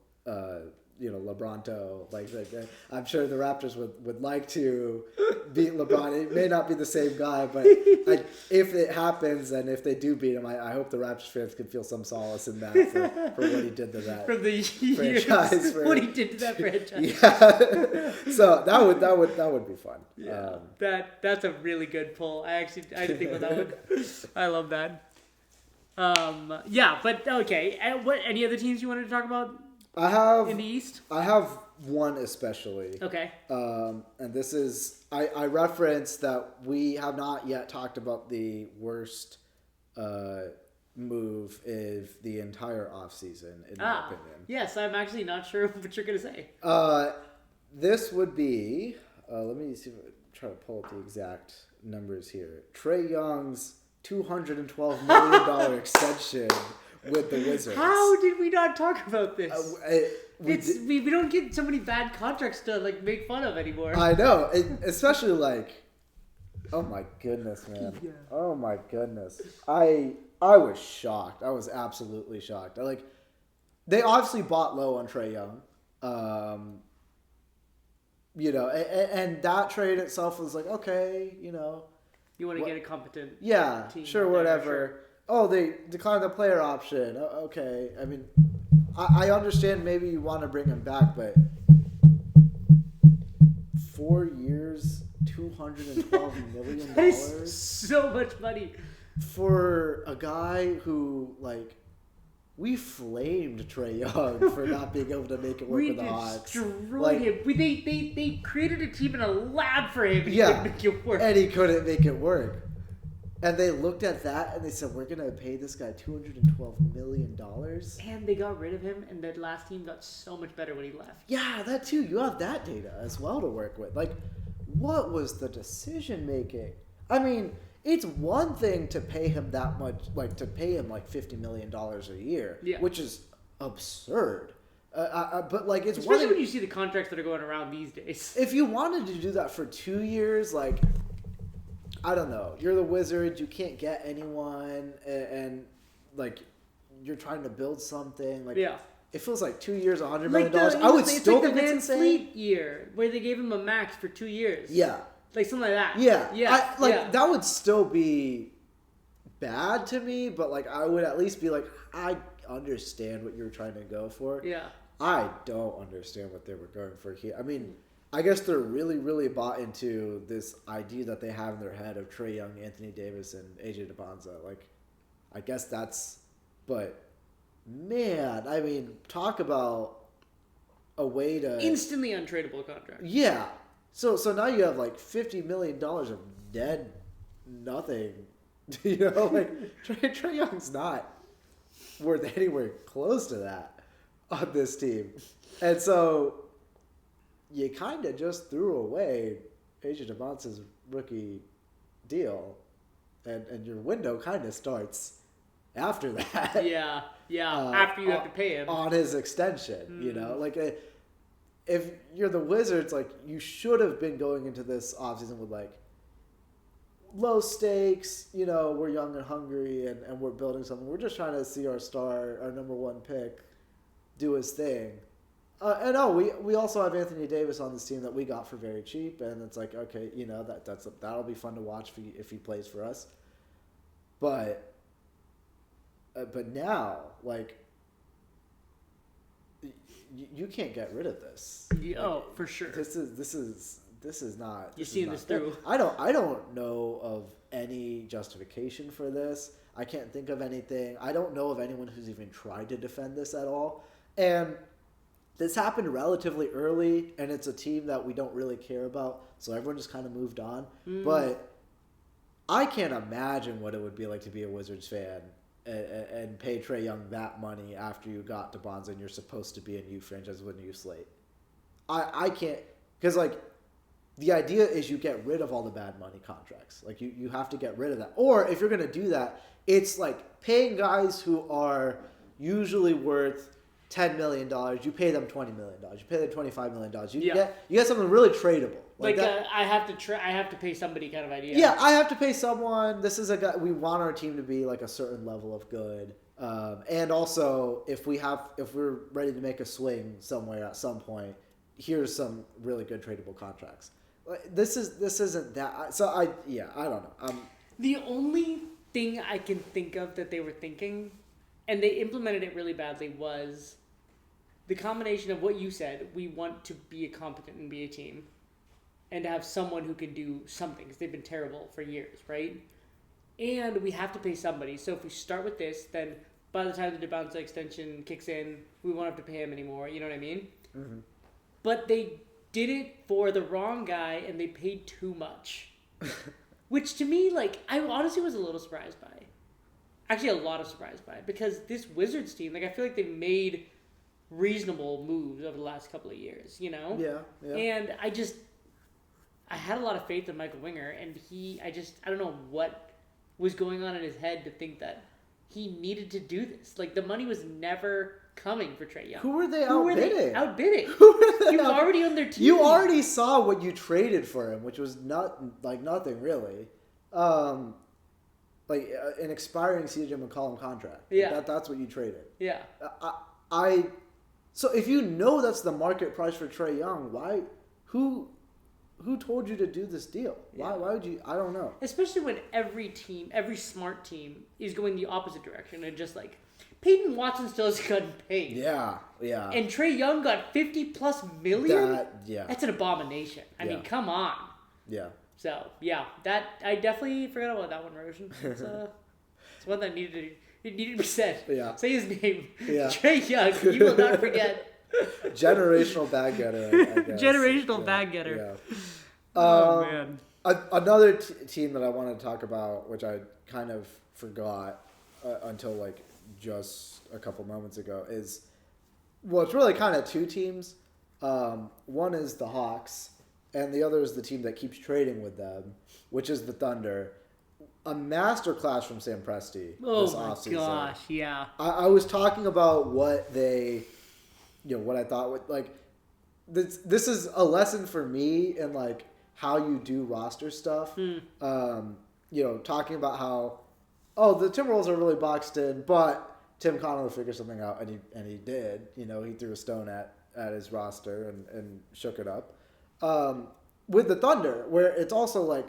Speaker 2: LeBronto I'm sure the Raptors would like to beat LeBron. It may not be the same guy, but if it happens and if they do beat him, I hope the Raptors fans can feel some solace in that for what he did to that
Speaker 1: from the
Speaker 2: franchise.
Speaker 1: What he did to that franchise.
Speaker 2: Yeah. So that would be fun.
Speaker 1: Yeah. That's a really good pull. I didn't think about that one. I love that. But okay. Any other teams you wanted to talk about? In the East?
Speaker 2: I have one especially.
Speaker 1: Okay.
Speaker 2: And this is I referenced that we have not yet talked about the worst move of the entire offseason, in my opinion.
Speaker 1: Yes, I'm actually not sure what you're gonna say.
Speaker 2: This would be let me see if I try to pull up the exact numbers here. Trae Young's $212 million extension with the Wizards.
Speaker 1: How did we not talk about this? We don't get so many bad contracts to make fun of anymore.
Speaker 2: I know, especially oh my goodness, man. Yeah. Oh my goodness. I was shocked. I was absolutely shocked. They obviously bought low on Trae Young. And that trade itself was okay, You
Speaker 1: want to get a competent team.
Speaker 2: Sure, whatever. Sure. Oh, they declined the player option. Okay. I mean, I understand maybe you want to bring him back, but 4 years, $212 million?
Speaker 1: That's so much money.
Speaker 2: For a guy who, we flamed Trae Young for not being able to make it work with the Hawks.
Speaker 1: We destroyed him. They created a team in a lab for him and he couldn't make it work.
Speaker 2: And he couldn't make it work. And they looked at that and they said, we're going to pay this guy $212 million.
Speaker 1: And they got rid of him, and that last team got so much better when he left.
Speaker 2: Yeah, that too. You have that data as well to work with. Like, what was the decision making? I mean, it's one thing to pay him that much, like to pay him like $50 million a year, which is absurd. But like, it's
Speaker 1: especially when you see the contracts that are going around these days.
Speaker 2: If you wanted to do that for 2 years, like, I don't know. You're the Wizards. You can't get anyone, and like, you're trying to build something. Like, it feels like 2 years, $100 million. I would still think it's insane.
Speaker 1: Van Fleet year where they gave him a max for 2 years.
Speaker 2: Yeah,
Speaker 1: like something like that.
Speaker 2: Yeah. That would still be bad to me, but like, I would at least be like, I understand what you're trying to go for.
Speaker 1: Yeah.
Speaker 2: I don't understand what they were going for here. I mean, I guess they're really, really bought into this idea that they have in their head of Trae Young, Anthony Davis, and AJ DeBonza. Like, I guess that's, but man, I mean, talk about a way to
Speaker 1: instantly untradeable contract.
Speaker 2: Yeah. So now you have like $50 million of dead nothing. You know, like Trae Young's not worth anywhere close to that on this team, and so you kind of just threw away AJ DeBonza's rookie deal, and your window kind of starts after that.
Speaker 1: Yeah. After you have to pay him
Speaker 2: on his extension, you know, like if you're the Wizards, like you should have been going into this offseason with like low stakes. You know, we're young and hungry, and we're building something. We're just trying to see our star, our number one pick, do his thing. We also have Anthony Davis on this team that we got for very cheap, and it's like, okay, you know, that'll be fun to watch if he plays for us. But now, like, you can't get rid of this.
Speaker 1: Oh, for sure.
Speaker 2: This is not.
Speaker 1: You're seeing this through.
Speaker 2: I don't know of any justification for this. I can't think of anything. I don't know of anyone who's even tried to defend this at all. And this happened relatively early, and it's a team that we don't really care about, so everyone just kind of moved on. But I can't imagine what it would be like to be a Wizards fan and pay Trae Young that money after you got DeBonza and you're supposed to be a new franchise with a new slate. I can't, because like the idea is you get rid of all the bad money contracts. Like you have to get rid of that. Or if you're going to do that, it's like paying guys who are usually worth $10 million, you pay them $20 million. You pay them $25 million. You get something really tradable.
Speaker 1: Like I have to pay somebody kind of idea.
Speaker 2: Yeah, I have to pay someone. This is a guy. We want our team to be like a certain level of good. And also, if we're ready to make a swing somewhere at some point, here's some really good tradable contracts. This isn't that. So I don't know.
Speaker 1: The only thing I can think of that they were thinking, and they implemented it really badly, was the combination of what you said. We want to be a competent NBA team and to have someone who can do something, because they've been terrible for years, right? And we have to pay somebody. So if we start with this, then by the time the DeBonza extension kicks in, we won't have to pay him anymore. You know what I mean? Mm-hmm. But they did it for the wrong guy, and they paid too much. Which to me, like, I honestly was a little surprised by. Actually, a lot of surprise by it, because this Wizards team, like, I feel like they've made reasonable moves over the last couple of years, you know?
Speaker 2: Yeah.
Speaker 1: And I had a lot of faith in Michael Winger, and I don't know what was going on in his head to think that he needed to do this. Like, the money was never coming for Trae Young.
Speaker 2: Who were they outbidding?
Speaker 1: He was already on their team.
Speaker 2: You already saw what you traded for him, which was nothing really. Like an expiring CJ McCollum contract.
Speaker 1: Yeah.
Speaker 2: That's what you traded.
Speaker 1: Yeah.
Speaker 2: So if you know that's the market price for Trae Young, who told you to do this deal? Why would you? I don't know.
Speaker 1: Especially when every smart team is going the opposite direction and just like Peyton Watson still hasn't gotten paid.
Speaker 2: Yeah.
Speaker 1: And Trae Young got $50+ million.
Speaker 2: Yeah.
Speaker 1: That's an abomination. I mean, come on.
Speaker 2: Yeah.
Speaker 1: So that I definitely forgot about that one, Roshan. It's one that needed to be said.
Speaker 2: Yeah.
Speaker 1: Say his name.
Speaker 2: Yeah.
Speaker 1: Trae Young. You will not forget.
Speaker 2: Generational bag getter. I guess.
Speaker 1: Generational bag getter.
Speaker 2: Yeah.
Speaker 1: Oh man.
Speaker 2: Another team that I wanted to talk about, which I kind of forgot until like just a couple moments ago, is it's really kind of two teams. One is the Hawks, and the other is the team that keeps trading with them, which is the Thunder. A masterclass from Sam Presti this offseason. Oh my gosh,
Speaker 1: yeah.
Speaker 2: I was talking about what they, what I thought like. This is a lesson for me in like how you do roster stuff. Talking about how, the Timberwolves are really boxed in, but Tim Connolly figured something out, and he did. He threw a stone at his roster and shook it up. With the Thunder, where it's also like,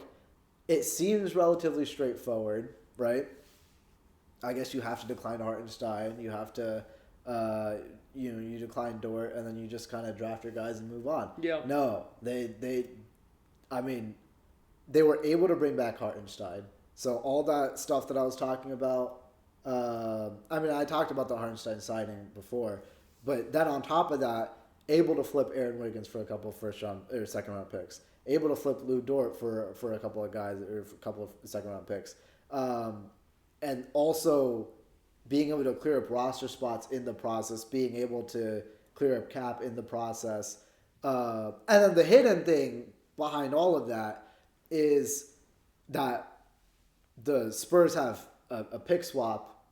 Speaker 2: it seems relatively straightforward, right? I guess you have to decline Hartenstein. You have to, you decline Dort, and then you just kind of draft your guys and move on.
Speaker 1: Yeah.
Speaker 2: No, they were able to bring back Hartenstein. So all that stuff that I was talking about, I talked about the Hartenstein signing before, but then on top of that, able to flip Aaron Wiggins for a couple of second round picks, able to flip Lou Dort for a couple of guys or for a couple of second round picks, and also being able to clear up roster spots in the process, being able to clear up cap in the process, and then the hidden thing behind all of that is that the Spurs have a pick swap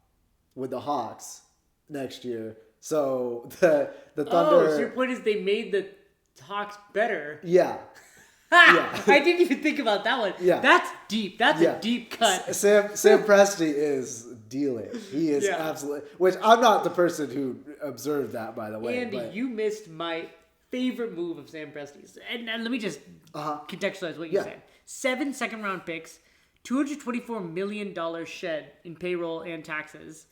Speaker 2: with the Hawks next year. So the Thunder.
Speaker 1: So your point is they made the Hawks better.
Speaker 2: Yeah.
Speaker 1: Yeah. I didn't even think about that one.
Speaker 2: Yeah.
Speaker 1: That's deep. That's a deep cut.
Speaker 2: Sam Presti is dealing. He is absolutely. Which I'm not the person who observed that, by the way.
Speaker 1: Andy, you missed my favorite move of Sam Presti's. And let me just contextualize what you said. 7 second-round picks, $224 million shed in payroll and taxes.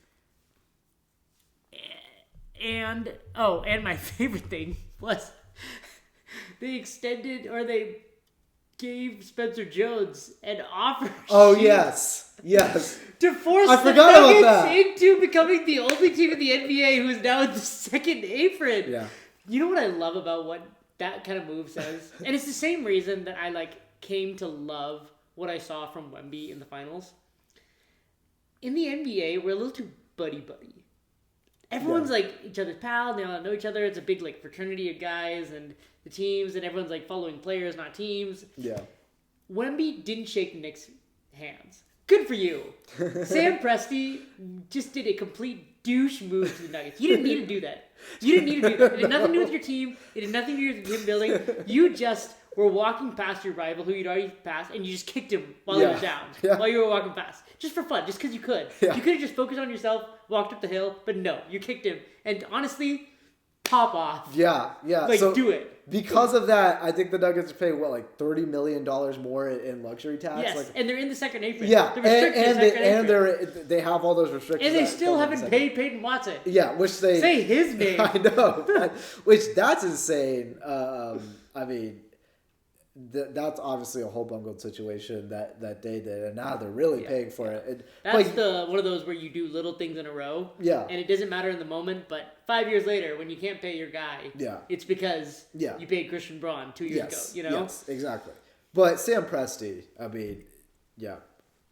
Speaker 1: And my favorite thing was they gave Spencer Jones an offer.
Speaker 2: Oh, yes.
Speaker 1: To force
Speaker 2: I
Speaker 1: the
Speaker 2: forgot about
Speaker 1: Nuggets
Speaker 2: that.
Speaker 1: into becoming the only team in the NBA who is now in the second apron.
Speaker 2: Yeah.
Speaker 1: You know what I love about what that kind of move says? And it's the same reason that I came to love what I saw from Wemby in the finals. In the NBA, we're a little too buddy-buddy. Everyone's each other's pal. They all know each other. It's a big fraternity of guys and the teams, and everyone's following players, not teams.
Speaker 2: Yeah.
Speaker 1: Wemby didn't shake Nick's hands. Good for you. Sam Presti just did a complete douche move to the Nuggets. You didn't need to do that. It had nothing to do with your team. It had nothing to do with him building. You just were walking past your rival who you'd already passed, and you just kicked him while he was down, while you were walking past. Just for fun, just because you could.
Speaker 2: Yeah.
Speaker 1: You could have just focused on yourself, walked up the hill, but no, you kicked him. And honestly, pop off.
Speaker 2: Yeah.
Speaker 1: So, do it.
Speaker 2: Because of that, I think the Nuggets are paying $30 million more in luxury tax.
Speaker 1: Yes, and they're in the second apron.
Speaker 2: Yeah,
Speaker 1: and
Speaker 2: they have all those restrictions.
Speaker 1: And they still haven't paid Peyton Watson.
Speaker 2: Yeah, which they
Speaker 1: say his name.
Speaker 2: I know, that's insane. That's obviously a whole bungled situation that they did, and now they're really paying for it.
Speaker 1: That's one of those where you do little things in a row, and it doesn't matter in the moment, but 5 years later, when you can't pay your guy, it's because you paid Christian Braun 2 years ago.
Speaker 2: Yes, exactly. But Sam Presti,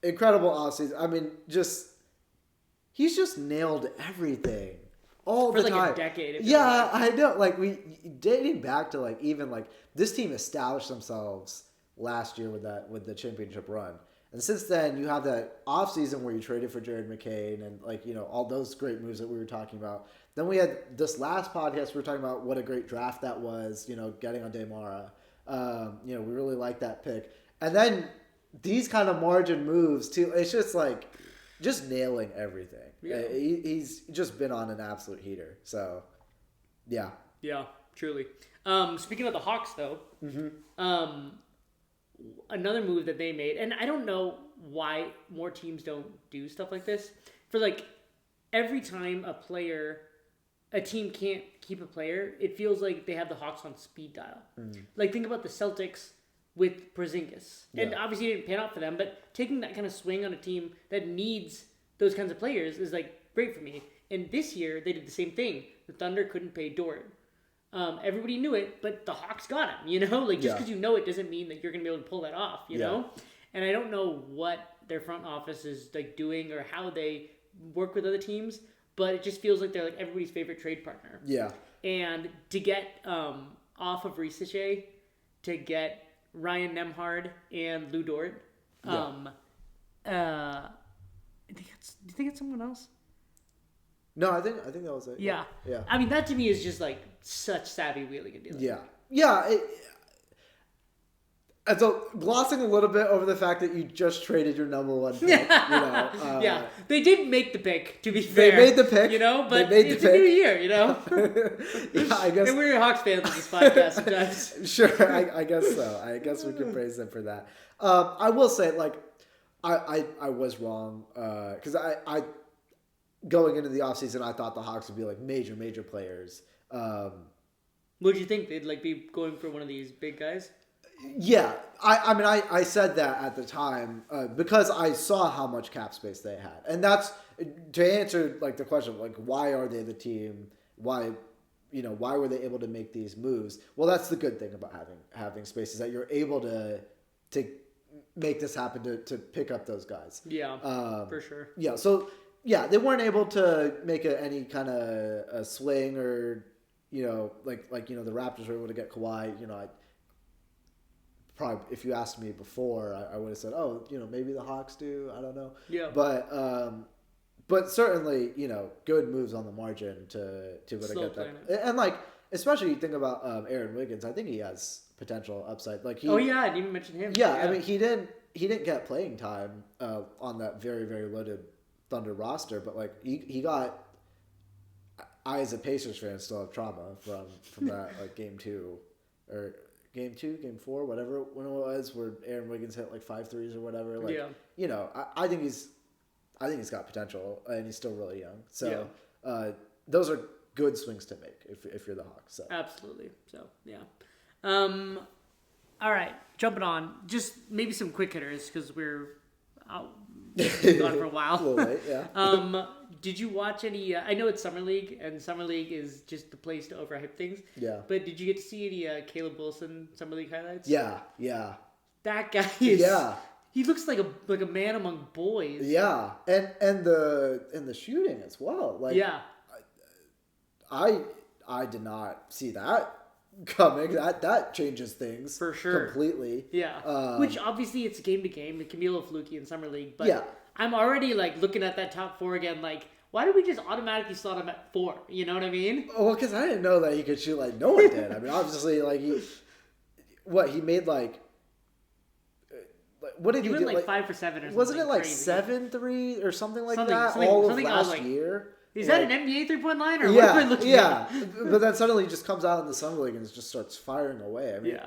Speaker 2: incredible offseason. He's just nailed everything. All
Speaker 1: for
Speaker 2: the time.
Speaker 1: A decade.
Speaker 2: I know. We dating back to even this team established themselves last year with the championship run, and since then you have that offseason where you traded for Jared McCain and all those great moves that we were talking about. Then we had this last podcast we were talking about what a great draft that was. Getting on Demara. We really like that pick, and then these kind of margin moves too. It's just just nailing everything. Yeah. He's just been on an absolute heater. So, yeah.
Speaker 1: Yeah, truly. Speaking of the Hawks, though, another move that they made, and I don't know why more teams don't do stuff like this. For every time a team can't keep a player, it feels like they have the Hawks on speed dial. Think about the Celtics with Porzingis. And obviously it didn't pan out for them, but taking that kind of swing on a team that needs those kinds of players is great for me. And this year they did the same thing. The Thunder couldn't pay Dort. everybody knew it, but the Hawks got him. You know, like just because you know it doesn't mean that you're gonna be able to pull that off. You know, and I don't know what their front office is like doing or how they work with other teams, but it just feels like they're like everybody's favorite trade partner. Yeah. And to get off of Risache, to get Ryan Nembhard and Lou Dort, do you think it's someone else?
Speaker 2: No, I think that was it.
Speaker 1: Yeah. I mean, that to me is just like such savvy wheeling and dealing.
Speaker 2: Yeah. And so glossing a little bit over the fact that you just traded your number one pick.
Speaker 1: Yeah, they did make the pick. To be fair,
Speaker 2: they made the pick.
Speaker 1: But it's a new year.
Speaker 2: Yeah, I guess.
Speaker 1: And we're Hawks fans on this podcast sometimes.
Speaker 2: Sure, I guess so. I guess we can praise them for that. I will say, like, I was wrong because I going into the offseason, I thought the Hawks would be like major players.
Speaker 1: What did you think? They'd like be going for one of these big guys?
Speaker 2: Yeah, I mean, I said that at the time because I saw how much cap space they had, and that's to answer like the question, like why are they the team? Why were they able to make these moves? Well, that's the good thing about having space is that you're able to make this happen to pick up those guys. Yeah, for sure. Yeah, so they weren't able to make any kind of a swing or like the Raptors were able to get Kawhi. Probably, if you asked me before, I would have said, "Oh, maybe the Hawks do." I don't know. Yeah. But certainly, good moves on the margin to get that. And like, especially you think about Aaron Wiggins. I think he has potential upside. Like
Speaker 1: I didn't even mention him.
Speaker 2: Yeah, I mean, he didn't get playing time on that very very loaded Thunder roster, but like he got. I as a Pacers fan still have trauma from that like game 2 or. Game 2, Game 4, whatever when it was, where Aaron Wiggins hit like 5 threes or whatever. Like, I think he's got potential, and he's still really young. So, those are good swings to make if you're the Hawks. So.
Speaker 1: Absolutely. So all right, jumping on, just maybe some quick hitters because we're gone for a while. A little late, yeah. Did you watch any? I know it's Summer League, and Summer League is just the place to overhype things. Yeah. But did you get to see any Caleb Wilson Summer League highlights? Yeah. That guy is. Yeah. He looks like a man among boys. Yeah, and the shooting as well. Like I did not see that coming. That changes things for sure completely. Yeah. Which obviously it's game to game. It can be a little fluky in Summer League, but I'm already like looking at that top 4 again. Like, why did we just automatically slot him at 4? You know what I mean?
Speaker 2: Well, because I didn't know that he could shoot like no one did. I mean, obviously, like he made like. What did he do?
Speaker 1: He went like 5 for 7 or something.
Speaker 2: Wasn't it like
Speaker 1: crazy.
Speaker 2: 7-3 or something like that all of last year?
Speaker 1: Is that an NBA 3-point line or what am I looking at?
Speaker 2: But then suddenly he just comes out in the Summer League and just starts firing away. I mean,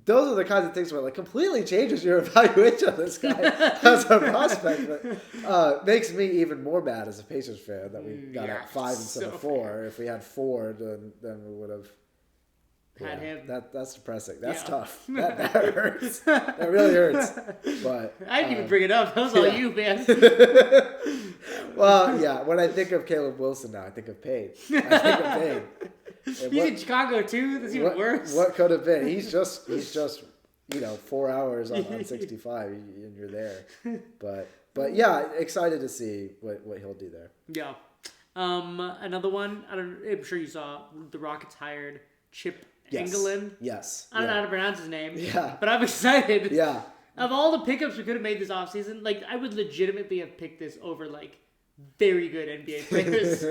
Speaker 2: those are the kinds of things where it like completely changes your evaluation of this guy as a prospect. But makes me even more mad as a Pacers fan that we got at 5 instead of 4. Fair. If we had 4, then we would have had him. That's depressing. That's tough. That hurts. That really hurts. But
Speaker 1: I didn't even bring it up. That was all you, man.
Speaker 2: Well, yeah. When I think of Caleb Wilson now, I think of pain.
Speaker 1: He's in Chicago too. That's even worse.
Speaker 2: What could have been? He's just 4 hours on 65, and you're there. But yeah, excited to see what he'll do there.
Speaker 1: Yeah. Another one. I'm sure you saw the Rockets hired Chip Engelland.
Speaker 2: Yes.
Speaker 1: I don't know how to pronounce his name. Yeah. But I'm excited. Yeah. Of all the pickups we could have made this offseason, like I would legitimately have picked this over like very good NBA players.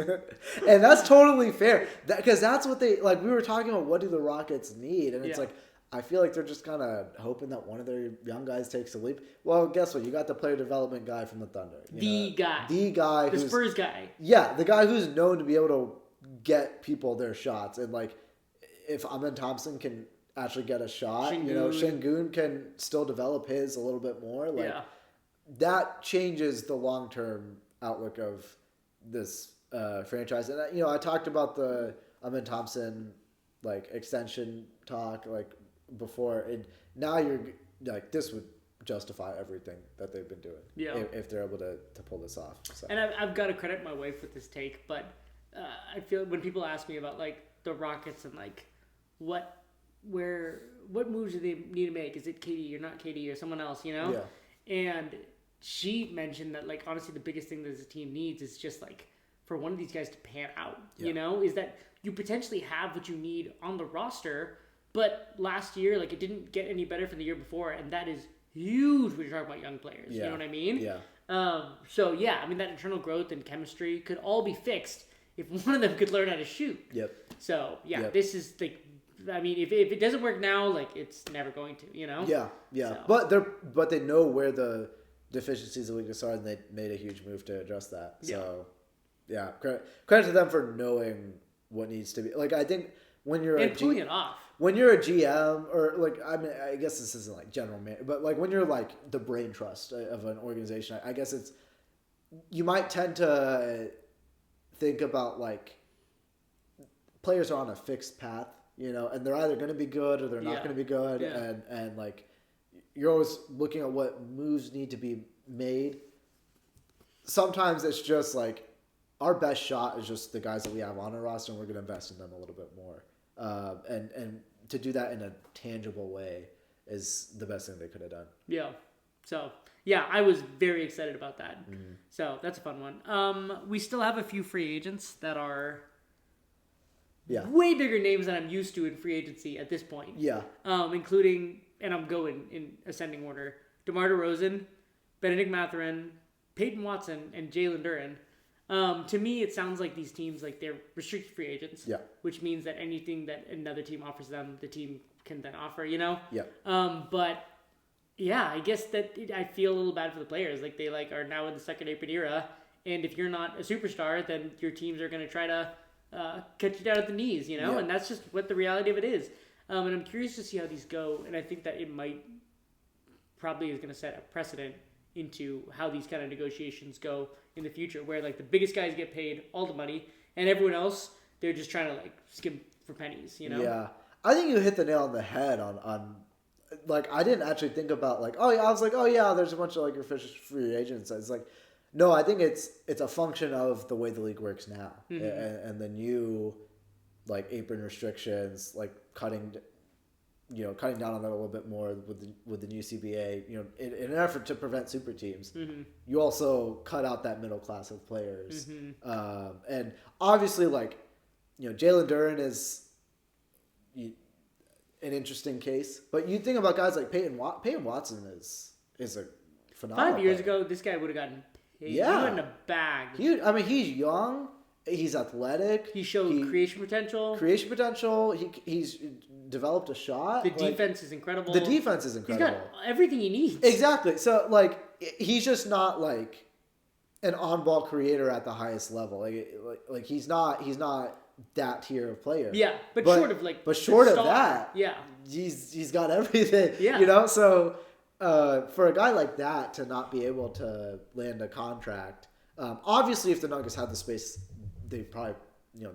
Speaker 2: And that's totally fair. Because that's what they like. We were talking about what do the Rockets need, and it's like I feel like they're just kind of hoping that one of their young guys takes a leap. Well, guess what? You got the player development guy from the Thunder. The
Speaker 1: Spurs guy.
Speaker 2: Yeah, the guy who's known to be able to get people their shots, and like. If Amen Thompson can actually get a shot, Şengün can still develop his a little bit more. Like that changes the long-term outlook of this franchise. And I talked about the Amen Thompson like extension talk like before, and now you're like this would justify everything that they've been doing. Yeah, if they're able to pull this off. So.
Speaker 1: And I've got to credit my wife with this take, but I feel when people ask me about like the Rockets and like what moves do they need to make? Is it KD or not KD or someone else? Yeah. And she mentioned that like honestly the biggest thing that this team needs is just like for one of these guys to pan out. Yeah. Is that you potentially have what you need on the roster, but last year like it didn't get any better from the year before, and that is huge when you're talking about young players. Yeah. You know what I mean?
Speaker 2: Yeah.
Speaker 1: So yeah, I mean that internal growth and chemistry could all be fixed if one of them could learn how to shoot.
Speaker 2: Yep.
Speaker 1: So yeah, this is like, I mean, if it doesn't work now, like it's never going to,
Speaker 2: Yeah. So. But they know where the deficiencies and weaknesses are, and they made a huge move to address that. So yeah, credit to them for knowing what needs to be. Like I think when you're
Speaker 1: pulling it off.
Speaker 2: When you're a GM or like I mean I guess this isn't like general man, but like when you're like the brain trust of an organization, I guess it's you might tend to think about like players are on a fixed path, and they're either going to be good or they're not going to be good, and like you're always looking at what moves need to be made. Sometimes it's just like our best shot is just the guys that we have on our roster, and we're going to invest in them a little bit more. And to do that in a tangible way is the best thing they could have done.
Speaker 1: Yeah. So, yeah, I was very excited about that. Mm-hmm. So, that's a fun one. We still have a few free agents that are way bigger names than I'm used to in free agency at this point.
Speaker 2: Yeah.
Speaker 1: Including, and I'm going in ascending order, DeMar DeRozan, Benedict Mathurin, Peyton Watson, and Jalen Duren. To me, it sounds like these teams, like they're restricted free agents.
Speaker 2: Yeah.
Speaker 1: Which means that anything that another team offers them, the team can then offer,
Speaker 2: Yeah.
Speaker 1: But yeah, I guess that I feel a little bad for the players. Like they like are now in the second apron era, and if you're not a superstar, then your teams are going to try to cut you down at the knees,
Speaker 2: Yeah.
Speaker 1: And that's just what the reality of it is. And I'm curious to see how these go, and I think that it probably is going to set a precedent into how these kind of negotiations go in the future, where like the biggest guys get paid all the money and everyone else, they're just trying to like skim for pennies,
Speaker 2: Yeah. I think you hit the nail on the head on like, I didn't actually think about like, I was like, there's a bunch of like your free agents. It's like, no, I think it's a function of the way the league works now, mm-hmm. and the new like apron restrictions, like cutting down on that a little bit more with the new CBA, in an effort to prevent super teams. Mm-hmm. You also cut out that middle class of players. Mm-hmm. And obviously, like, Jalen Duren is an interesting case. But you think about guys like Peyton Watson is a phenomenal
Speaker 1: 5 years ago, this guy would have gotten paid.
Speaker 2: Yeah.
Speaker 1: He went in a bag.
Speaker 2: He's young. He's athletic.
Speaker 1: He showed creation potential.
Speaker 2: He's developed a shot.
Speaker 1: The defense is incredible.
Speaker 2: He's got
Speaker 1: everything he needs.
Speaker 2: Exactly. So, like, he's just not, like, an on-ball creator at the highest level. Like he's not that tier of player.
Speaker 1: Yeah, but short of, like,
Speaker 2: short of that,
Speaker 1: yeah,
Speaker 2: he's got everything.
Speaker 1: Yeah.
Speaker 2: So, for a guy like that to not be able to land a contract, obviously, if the Nuggets had the space, they'd probably,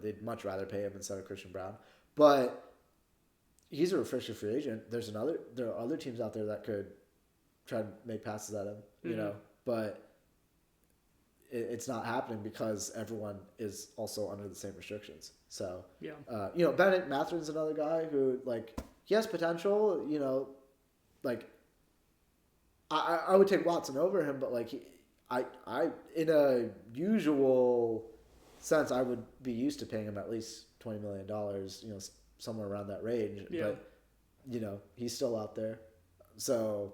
Speaker 2: they'd much rather pay him instead of Christian Brown. But he's a restricted free agent. There are other teams out there that could try to make passes at him,
Speaker 1: mm-hmm.
Speaker 2: But it's not happening because everyone is also under the same restrictions. So,
Speaker 1: yeah.
Speaker 2: Benedict Mathurin's another guy who, like, he has potential, like, I would take Watson over him, but, like, I in a usual sense, I would be used to paying him at least $20 million, somewhere around that range.
Speaker 1: Yeah.
Speaker 2: But, he's still out there. So,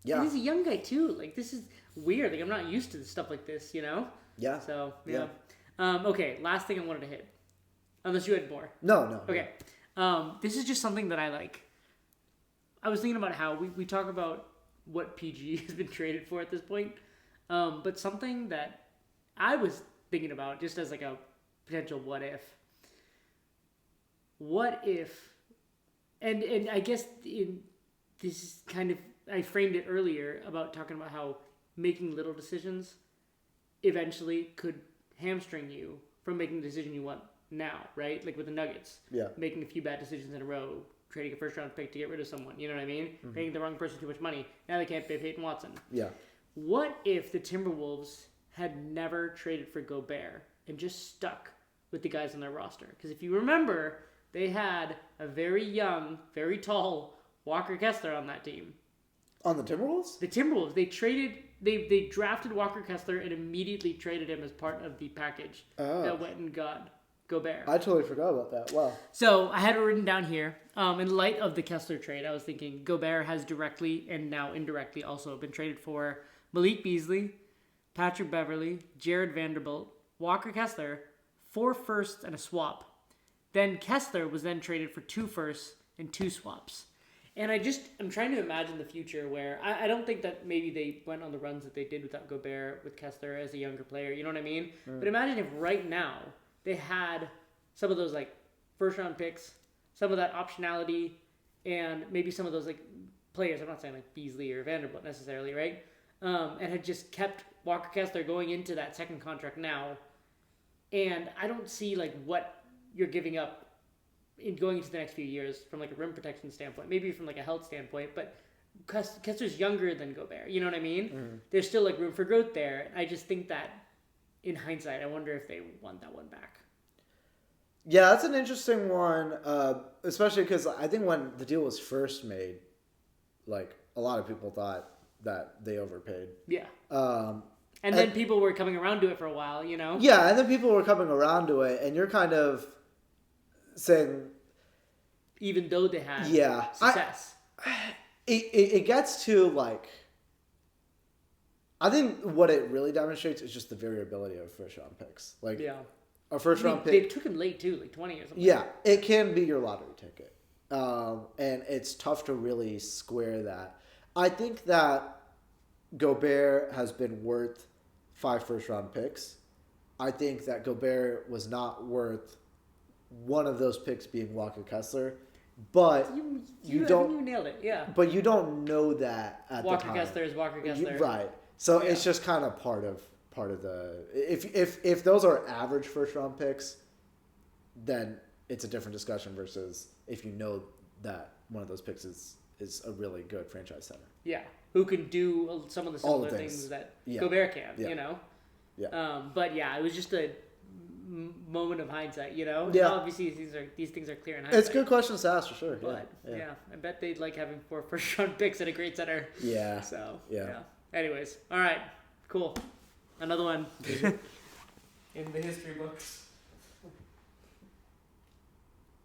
Speaker 2: yeah.
Speaker 1: And he's a young guy, too. Like, this is weird. Like, I'm not used to stuff like this,
Speaker 2: Yeah.
Speaker 1: So, yeah. Okay, last thing I wanted to hit. Unless you had more.
Speaker 2: No.
Speaker 1: Okay. This is just something that I like. I was thinking about how we talk about what PG has been traded for at this point. But something that I was thinking about just as like a potential what if. What if, and I guess this is kind of, I framed it earlier about talking about how making little decisions eventually could hamstring you from making the decision you want now, right? Like with the Nuggets.
Speaker 2: Yeah.
Speaker 1: Making a few bad decisions in a row, trading a first round pick to get rid of someone, you know what I mean? Mm-hmm. Paying the wrong person too much money. Now they can't pay Peyton Watson.
Speaker 2: Yeah.
Speaker 1: What if the Timberwolves had never traded for Gobert and just stuck with the guys on their roster. Because if you remember, they had a very young, very tall Walker Kessler on that team.
Speaker 2: On the Timberwolves?
Speaker 1: The Timberwolves. They drafted Walker Kessler and immediately traded him as part of the package that went and got Gobert.
Speaker 2: I totally forgot about that. Wow.
Speaker 1: So I had it written down here. In light of the Kessler trade, I was thinking Gobert has directly and now indirectly also been traded for Malik Beasley, Patrick Beverley, Jared Vanderbilt, Walker Kessler, 4 firsts and a swap. Then Kessler was then traded for 2 firsts and 2 swaps. And I'm trying to imagine the future where I don't think that maybe they went on the runs that they did without Gobert with Kessler as a younger player. You know what I mean? Mm. But imagine if right now they had some of those like first round picks, some of that optionality, and maybe some of those like players. I'm not saying like Beasley or Vanderbilt necessarily, right? And had just kept Walker Kessler going into that second contract now. And I don't see like what you're giving up in going into the next few years from like a rim protection standpoint, maybe from like a health standpoint, but Kessler's younger than Gobert. You know what I mean? Mm. There's still like room for growth there. I just think that in hindsight, I wonder if they want that one back.
Speaker 2: Yeah, that's an interesting one, especially because I think when the deal was first made, like a lot of people thought that they overpaid.
Speaker 1: Yeah. And then people were coming around to it for a while, you know?
Speaker 2: Yeah, and then people were coming around to it, and you're kind of saying,
Speaker 1: even though they had success,
Speaker 2: it gets to like, I think what it really demonstrates is just the variability of first round picks. Like, a first round pick,
Speaker 1: they took him late too, like 20 or something.
Speaker 2: Yeah, it can be your lottery ticket, and it's tough to really square that. I think that Gobert has been worth 5 first round picks. I think that Gobert was not worth one of those picks being Walker Kessler, but you don't.
Speaker 1: You nailed it, yeah.
Speaker 2: But you don't know that at
Speaker 1: Walker
Speaker 2: the time.
Speaker 1: Kessler is Walker Kessler,
Speaker 2: right? So it's just kind of part of the. If those are average first round picks, then it's a different discussion versus if you know that one of those picks is a really good franchise center.
Speaker 1: Yeah, who can do some of the similar things that Gobert can. You know.
Speaker 2: Yeah.
Speaker 1: But yeah, it was just a moment of hindsight, you know.
Speaker 2: Yeah.
Speaker 1: Obviously, these things are clear in hindsight.
Speaker 2: It's good questions to ask for sure.
Speaker 1: But I bet they'd like having 4 first round picks at a great center.
Speaker 2: Yeah.
Speaker 1: So yeah. Anyways, all right, cool. Another one in the history books.